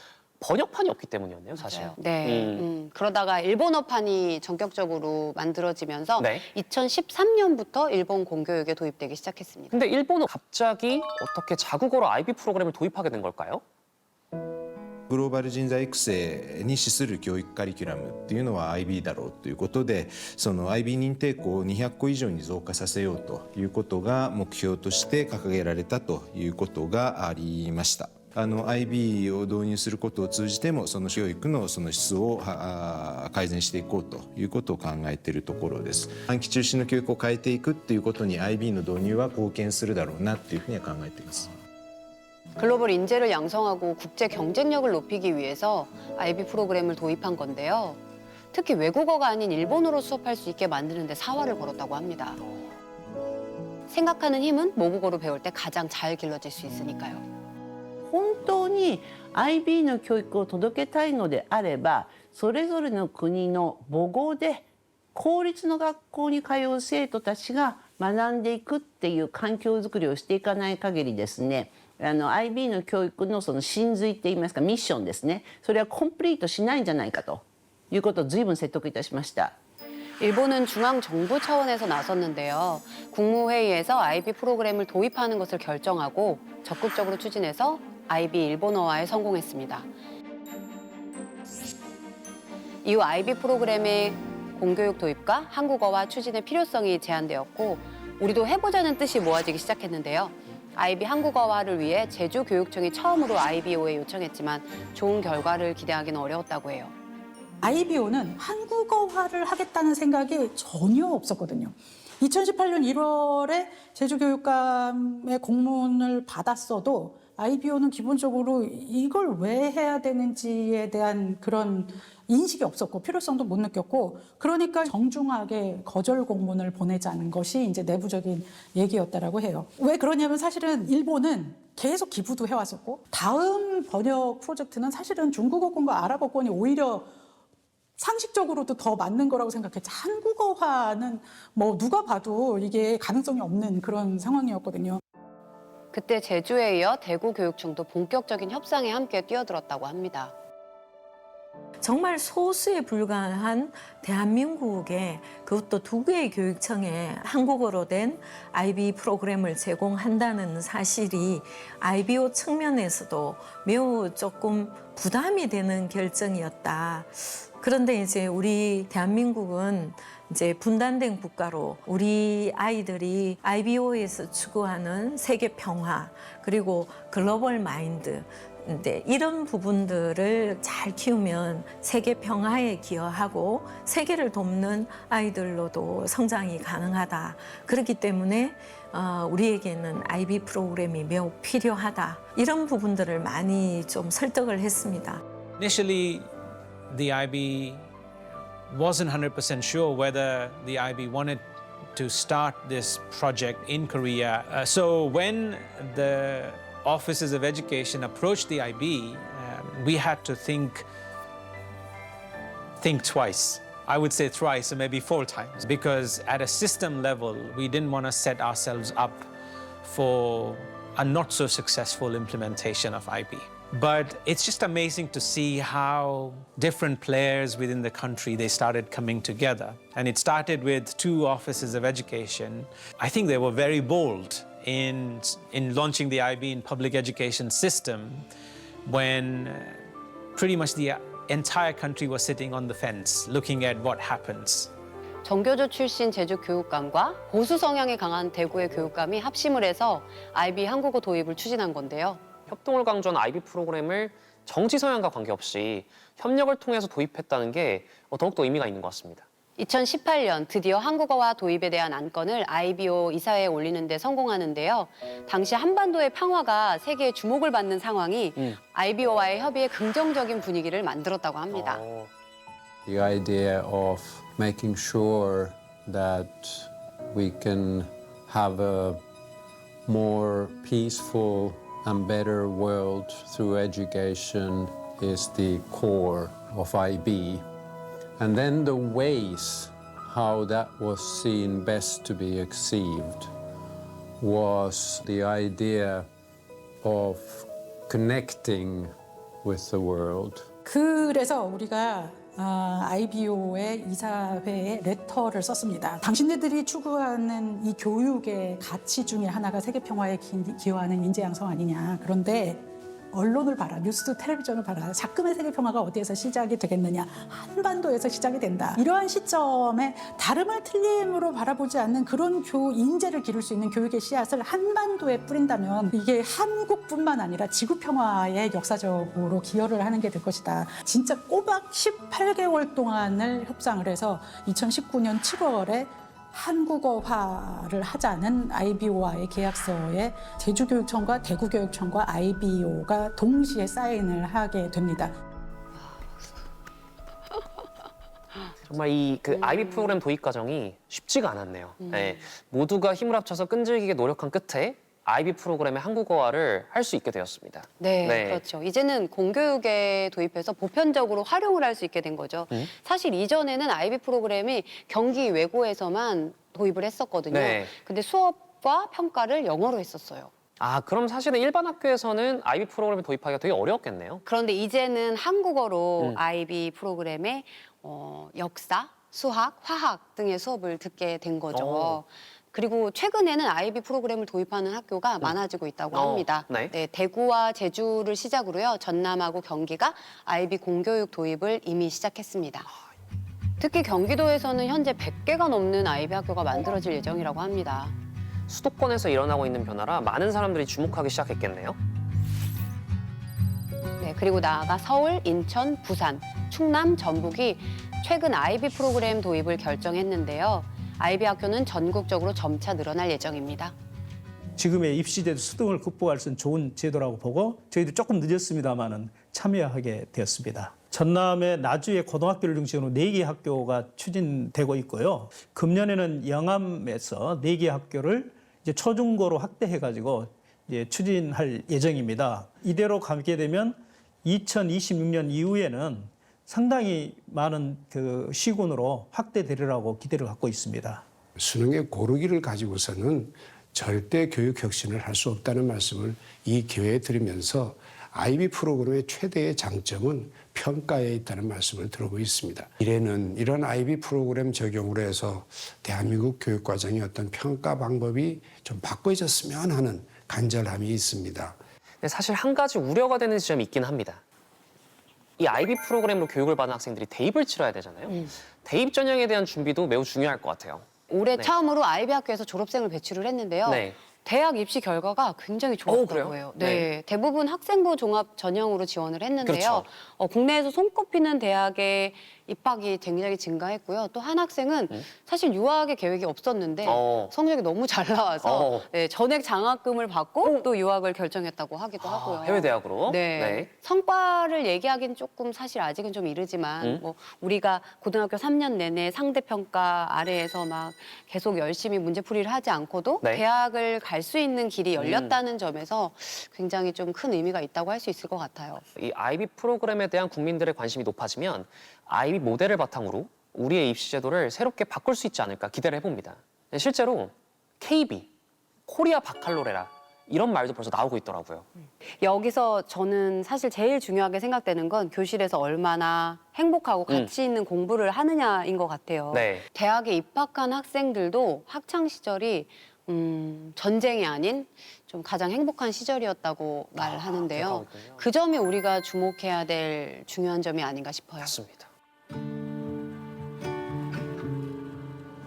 번역판이 없기 때문이었네요, 사실. 맞아요. 네. 그러다가 일본어판이 전격적으로 만들어지면서 네. 2013년부터 일본 공교육에 도입되기 시작했습니다. 근데 일본은 갑자기 어떻게 자국어로 IB 프로그램을 도입하게 된 걸까요? グローバル人材育成に資する教育カリキュラムっていうのは IB だろうということで、その IB 認定校を200校以上に増加させようということが目標として掲げられたということがありました。IB を導入することを通じてもその教育のその質を改善していこうということを考えているところです。短期中心の教育を変えていくっていうことに IB の導入は貢献するだろうなっていうふうには考えています。 글로벌 인재를 양성하고 국제 경쟁력을 높이기 위해서 IB 프로그램을 도입한 건데요. 특히 외국어가 아닌 일본어로 수업할 수 있게 만드는 데 사활을 걸었다고 합니다. 생각하는 힘은 모국어로 배울 때 가장 잘 길러질 수 있으니까요. 本当に IB の教育を届けたいのであれば、それぞれの国の母語で公立の学校に通う生徒たちが学んでいくっていう環境づくりをしていかない限りですね、IB の教育のその真髄っていいますかミッションですね、それはコンプリートしないんじゃないかということを随分説得いたしました。 일본은 중앙 정부 차원에서 나섰는데요. 국무회의에서 IB 프로그램을 도입하는 것을 결정하고 적극적으로 추진해서 IB 일본어화에 성공했습니다. 이후 IB 프로그램의 공교육 도입과 한국어화 추진의 필요성이 제안되었고 우리도 해보자는 뜻이 모아지기 시작했는데요. IB 한국어화를 위해 제주교육청이 처음으로 IBO에 요청했지만 좋은 결과를 기대하기는 어려웠다고 해요. IBO는 한국어화를 하겠다는 생각이 전혀 없었거든요. 2018년 1월에 제주교육감의 공문을 받았어도 IBO는 기본적으로 이걸 왜 해야 되는지에 대한 그런 인식이 없었고 필요성도 못 느꼈고 그러니까 정중하게 거절 공문을 보내자는 것이 이제 내부적인 얘기였다라고 해요. 왜 그러냐면 사실은 일본은 계속 기부도 해왔었고 다음 번역 프로젝트는 사실은 중국어권과 아랍어권이 오히려 상식적으로도 더 맞는 거라고 생각했죠. 한국어화는 뭐 누가 봐도 이게 가능성이 없는 그런 상황이었거든요. 그때 제주에 이어 대구교육청도 본격적인 협상에 함께 뛰어들었다고 합니다. 정말 소수에 불과한 대한민국에 그것도 2개의 교육청에 한국어로 된 IB 프로그램을 제공한다는 사실이 IBO 측면에서도 매우 조금 부담이 되는 결정이었다. 그런데 이제 우리 대한민국은 이제 분단된 국가로 우리 아이들이 IBO에서 추구하는 세계 평화 그리고 글로벌 마인드 이런 부분들을 잘 키우면 세계 평화에 기여하고 세계를 돕는 아이들로도 성장이 가능하다. 그렇기 때문에 우리에게는 IB 프로그램이 매우 필요하다. 이런 부분들을 많이 좀 설득을 했습니다. Initially, the IB wasn't 100% sure whether the IB wanted to start this project in Korea. So when the offices of education approached the IB, we had to think twice. I would say thrice or maybe 4 times, because at a system level, we didn't want to set ourselves up for a not so successful implementation of IB. But it's just amazing to see how different players within the country, they started coming together. And it started with 2 offices of education. I think they were very bold in launching the IB in public education system when pretty much the entire country was sitting on the fence looking at what happens. 정교조 출신 제주 교육감과 보수 성향이 강한 대구의 교육감이 합심을 해서 IB 한국어 도입을 추진한 건데요. 협동을 강조한 IB 프로그램을 정치 성향과 관계없이 협력을 통해서 도입했다는 게 더욱더 의미가 있는 것 같습니다. 2018년 드디어 한국어화 도입에 대한 안건을 IBO 이사회에 올리는 데 성공하는데요. 당시 한반도의 평화가 세계의 주목을 받는 상황이 IBO와의 협의에 긍정적인 분위기를 만들었다고 합니다. The idea of making sure that we can have a more peaceful and better world through education is the core of IB. And then the ways how that was seen best to be achieved was the idea of connecting with the world. 그래서 우리가 IBO의 이사회에 레터를 썼습니다. 당신네들이 추구하는 이 교육의 가치 중에 하나가 세계 평화에 기여하는 인재 양성 아니냐. 그런데 언론을 봐라, 뉴스, 텔레비전을 봐라. 자금의 세계 평화가 어디에서 시작이 되겠느냐. 한반도에서 시작이 된다. 이러한 시점에 다름을 틀림으로 바라보지 않는 그런 인재를 기를 수 있는 교육의 씨앗을 한반도에 뿌린다면 이게 한국뿐만 아니라 지구 평화에 역사적으로 기여를 하는 게 될 것이다. 진짜 꼬박 18개월 동안을 협상을 해서 2019년 7월에 한국어화를 하자는 IBO와의 계약서에 제주교육청과 대구교육청과 IBO가 동시에 사인을 하게 됩니다. 정말 이 IB 프로그램 도입 과정이 쉽지가 않았네요. 네, 모두가 힘을 합쳐서 끈질기게 노력한 끝에 IB 프로그램의 한국어화를 할 수 있게 되었습니다. 네, 그렇죠. 이제는 공교육에 도입해서 보편적으로 활용을 할 수 있게 된 거죠. 사실 이전에는 IB 프로그램이 경기 외고에서만 도입을 했었거든요. 네. 근데 수업과 평가를 영어로 했었어요. 아, 그럼 사실은 일반 학교에서는 IB 프로그램을 도입하기가 되게 어려웠겠네요. 그런데 이제는 한국어로 IB 프로그램의 역사, 수학, 화학 등의 수업을 듣게 된 거죠. 그리고 최근에는 IB 프로그램을 도입하는 학교가 많아지고 있다고 합니다. 네, 대구와 제주를 시작으로요. 전남하고 경기가 IB 공교육 도입을 이미 시작했습니다. 특히 경기도에서는 현재 100개가 넘는 IB 학교가 만들어질 예정이라고 합니다. 수도권에서 일어나고 있는 변화라 많은 사람들이 주목하기 시작했겠네요. 네, 그리고 나아가 서울, 인천, 부산, 충남, 전북이 최근 IB 프로그램 도입을 결정했는데요. IB 학교는 전국적으로 점차 늘어날 예정입니다. 지금의 입시제도 수능을 극복할 수 있는 좋은 제도라고 보고 저희도 조금 늦었습니다만은 참여하게 되었습니다. 전남의 나주의 고등학교를 중심으로 4개 학교가 추진되고 있고요. 금년에는 영암에서 4개 학교를 이제 초중고로 확대해가지고 이제 추진할 예정입니다. 이대로 가게 되면 2026년 이후에는 상당히 많은 시군으로 확대되리라고 기대를 갖고 있습니다. 수능의 고르기를 가지고서는 절대 교육 혁신을 할 수 없다는 말씀을 이 기회에 드리면서 IB 프로그램의 최대의 장점은 평가에 있다는 말씀을 드리고 있습니다. 미래는 이런 IB 프로그램 적용으로 해서 대한민국 교육과정의 어떤 평가 방법이 좀 바꿔졌으면 하는 간절함이 있습니다. 사실 한 가지 우려가 되는 지점이 있긴 합니다. 이 IB 프로그램으로 교육을 받은 학생들이 대입을 치러야 되잖아요. 대입 전형에 대한 준비도 매우 중요할 것 같아요. 올해 처음으로 IB 학교에서 졸업생을 배출을 했는데요. 대학 입시 결과가 굉장히 좋았다고 해요. 네. 대부분 학생부 종합 전형으로 지원을 했는데요. 국내에서 손꼽히는 대학에 입학이 굉장히 증가했고요. 또 한 학생은 사실 유학의 계획이 없었는데 성적이 너무 잘 나와서 전액 장학금을 받고 또 유학을 결정했다고 하기도 하고요. 해외 대학으로? 네. 성과를 얘기하기는 조금 사실 아직은 좀 이르지만 뭐 우리가 고등학교 3년 내내 상대평가 아래에서 막 계속 열심히 문제풀이를 하지 않고도 대학을 갈 수 있는 길이 열렸다는 점에서 굉장히 좀 큰 의미가 있다고 할 수 있을 것 같아요. 이 IB 프로그램에 대한 국민들의 관심이 높아지면 IB 모델을 바탕으로 우리의 입시 제도를 새롭게 바꿀 수 있지 않을까 기대를 해봅니다. 실제로 KB, 코리아 바칼로레라 이런 말도 벌써 나오고 있더라고요. 여기서 저는 사실 제일 중요하게 생각되는 건 교실에서 얼마나 행복하고 가치 있는 공부를 하느냐인 것 같아요. 네. 대학에 입학한 학생들도 학창 시절이 전쟁이 아닌 좀 가장 행복한 시절이었다고 말하는데요. 그 점이 우리가 주목해야 될 중요한 점이 아닌가 싶어요. 맞습니다.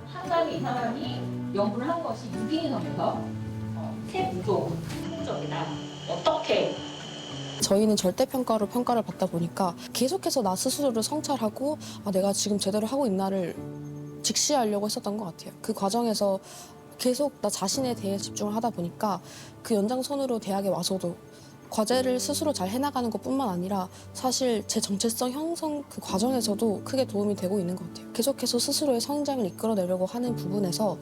한 가지 사람이 연구를 한 것이 유기인성에서 세부도 적이다. 어떻게? 저희는 절대평가로 평가를 받다 보니까 계속해서 나 스스로를 성찰하고 내가 지금 제대로 하고 있나를 직시하려고 했었던 것 같아요. 그 과정에서 계속 나 자신에 대해 집중을 하다 보니까 그 연장선으로 대학에 와서도 과제를 스스로 잘 해나가는 것뿐만 아니라 사실 제 정체성 형성 그 과정에서도 크게 도움이 되고 있는 것 같아요. 계속해서 스스로의 성장을 이끌어내려고 하는 부분에서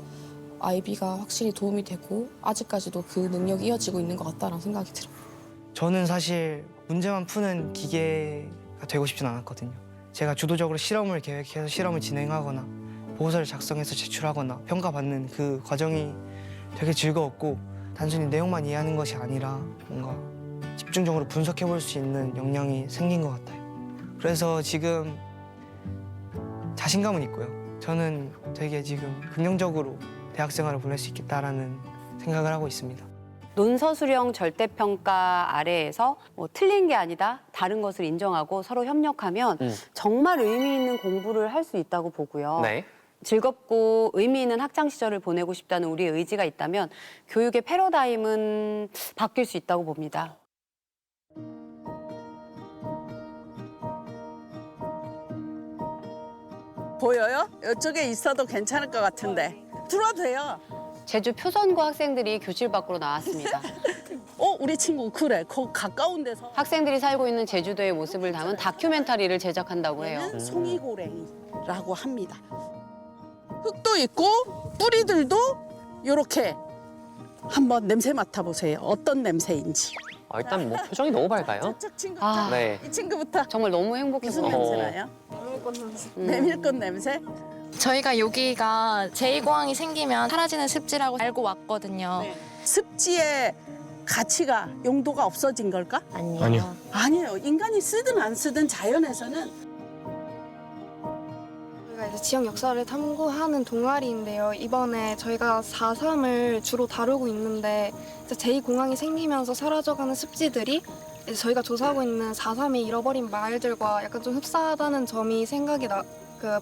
아이비가 확실히 도움이 되고 아직까지도 그 능력이 이어지고 있는 것 같다는 생각이 들어요. 저는 사실 문제만 푸는 기계가 되고 싶진 않았거든요. 제가 주도적으로 실험을 계획해서 실험을 진행하거나 보고서를 작성해서 제출하거나 평가받는 그 과정이 되게 즐거웠고 단순히 내용만 이해하는 것이 아니라 뭔가 집중적으로 분석해 볼 수 있는 역량이 생긴 것 같아요. 그래서 지금 자신감은 있고요. 저는 되게 지금 긍정적으로 대학 생활을 보낼 수 있겠다라는 생각을 하고 있습니다. 논서수령 절대평가 아래에서 뭐 틀린 게 아니다, 다른 것을 인정하고 서로 협력하면 정말 의미 있는 공부를 할 수 있다고 보고요. 네. 즐겁고 의미 있는 학창 시절을 보내고 싶다는 우리의 의지가 있다면 교육의 패러다임은 바뀔 수 있다고 봅니다. 보여요? 이쪽에 있어도 괜찮을 것 같은데 들어와도 돼요. 제주 표선고 학생들이 교실 밖으로 나왔습니다. 우리 친구 그래. 거기 가까운 데서. 학생들이 살고 있는 제주도의 모습을 담은 다큐멘터리를 제작한다고 해요. 얘는 송이고랭이라고 합니다. 흙도 있고 뿌리들도 이렇게 한번 냄새 맡아보세요. 어떤 냄새인지. 일단 뭐 표정이 너무 밝아요. 저쪽 친구. 네. 이 친구부터. 정말 너무 행복해 무슨 보여요. 냄새 나요? 메밀꽃 냄새? 저희가 여기가 제2공항이 생기면 사라지는 습지라고 알고 왔거든요. 습지의 가치가 용도가 없어진 걸까? 아니요. 아니에요. 인간이 쓰든 안 쓰든 자연에서는 저희가 이제 지역 역사를 탐구하는 동아리인데요. 이번에 저희가 4.3을 주로 다루고 있는데 이제 제2공항이 생기면서 사라져가는 습지들이 이제 저희가 조사하고 있는 4.3이 잃어버린 마을들과 약간 좀 흡사하다는 점이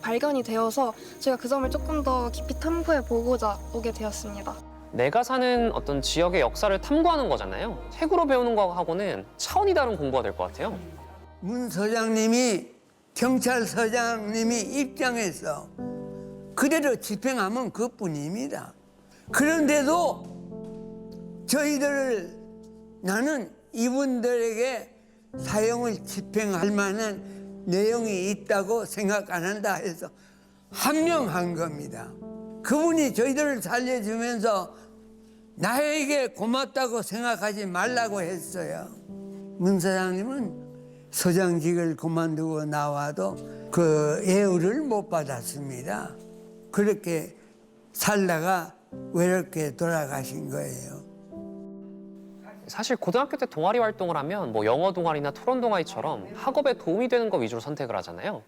발견이 되어서 저희가 그 점을 조금 더 깊이 탐구해 보고자 오게 되었습니다. 내가 사는 어떤 지역의 역사를 탐구하는 거잖아요. 책으로 배우는 거하고는 차원이 다른 공부가 될 것 같아요. 문 서장님이 경찰서장님이 입장해서 그대로 집행하면 그뿐입니다. 그런데도 저희들을 나는 이분들에게 사형을 집행할 만한 내용이 있다고 생각 안 한다 해서 한명한 겁니다. 그분이 저희들을 살려주면서 나에게 고맙다고 생각하지 말라고 했어요. 문 사장님은 서장직을 그만두고 나와도 그 예우를 못 받았습니다. 그렇게 살다가 외롭게 돌아가신 거예요. 사실 고등학교 때 동아리 활동을 하면 뭐 영어 동아리나 토론 동아리처럼 학업에 도움이 되는 거 위주로 선택을 하잖아요.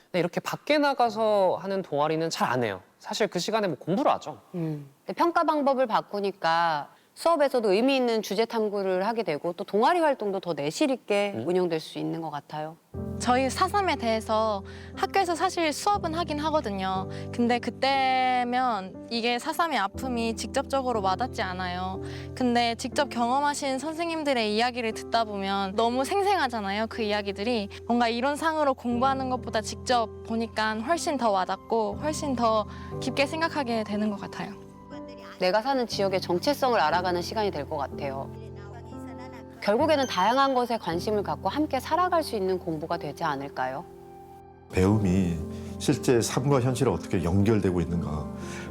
근데 이렇게 밖에 나가서 하는 동아리는 잘 안 해요. 사실 그 시간에 뭐 공부를 하죠. 근데 평가 방법을 바꾸니까 수업에서도 의미 있는 주제 탐구를 하게 되고 또 동아리 활동도 더 내실 있게 운영될 수 있는 것 같아요. 저희 4.3에 대해서 학교에서 사실 수업은 하긴 하거든요. 근데 그때면 이게 4.3의 아픔이 직접적으로 와닿지 않아요. 근데 직접 경험하신 선생님들의 이야기를 듣다 보면 너무 생생하잖아요. 그 이야기들이 뭔가 이론상으로 공부하는 것보다 직접 보니까 훨씬 더 와닿고 훨씬 더 깊게 생각하게 되는 것 같아요. 내가 사는 지역의 정체성을 알아가는 시간이 될 것 같아요. 결국에는 다양한 것에 관심을 갖고 함께 살아갈 수 있는 공부가 되지 않을까요? 배움이 실제 삶과 현실에 어떻게 연결되고 있는가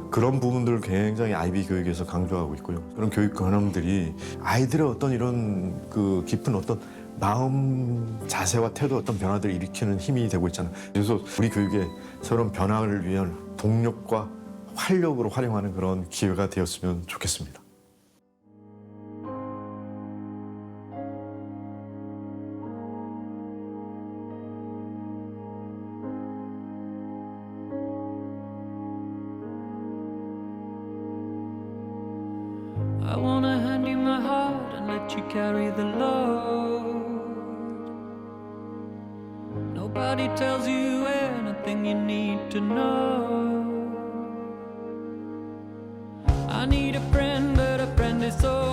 그런 부분들을 굉장히 아이비 교육에서 강조하고 있고요. 그런 교육 현황들이 아이들의 어떤 이런 그 깊은 어떤 마음 자세와 태도 어떤 변화들을 일으키는 힘이 되고 있잖아요. 그래서 우리 교육의 새로운 변화를 위한 동력과 활력으로 활용하는 그런 기회가 되었으면 좋겠습니다. I wanna hand you my heart and let you carry the load. Nobody tells you anything you need to know. I need a friend, but a friend is so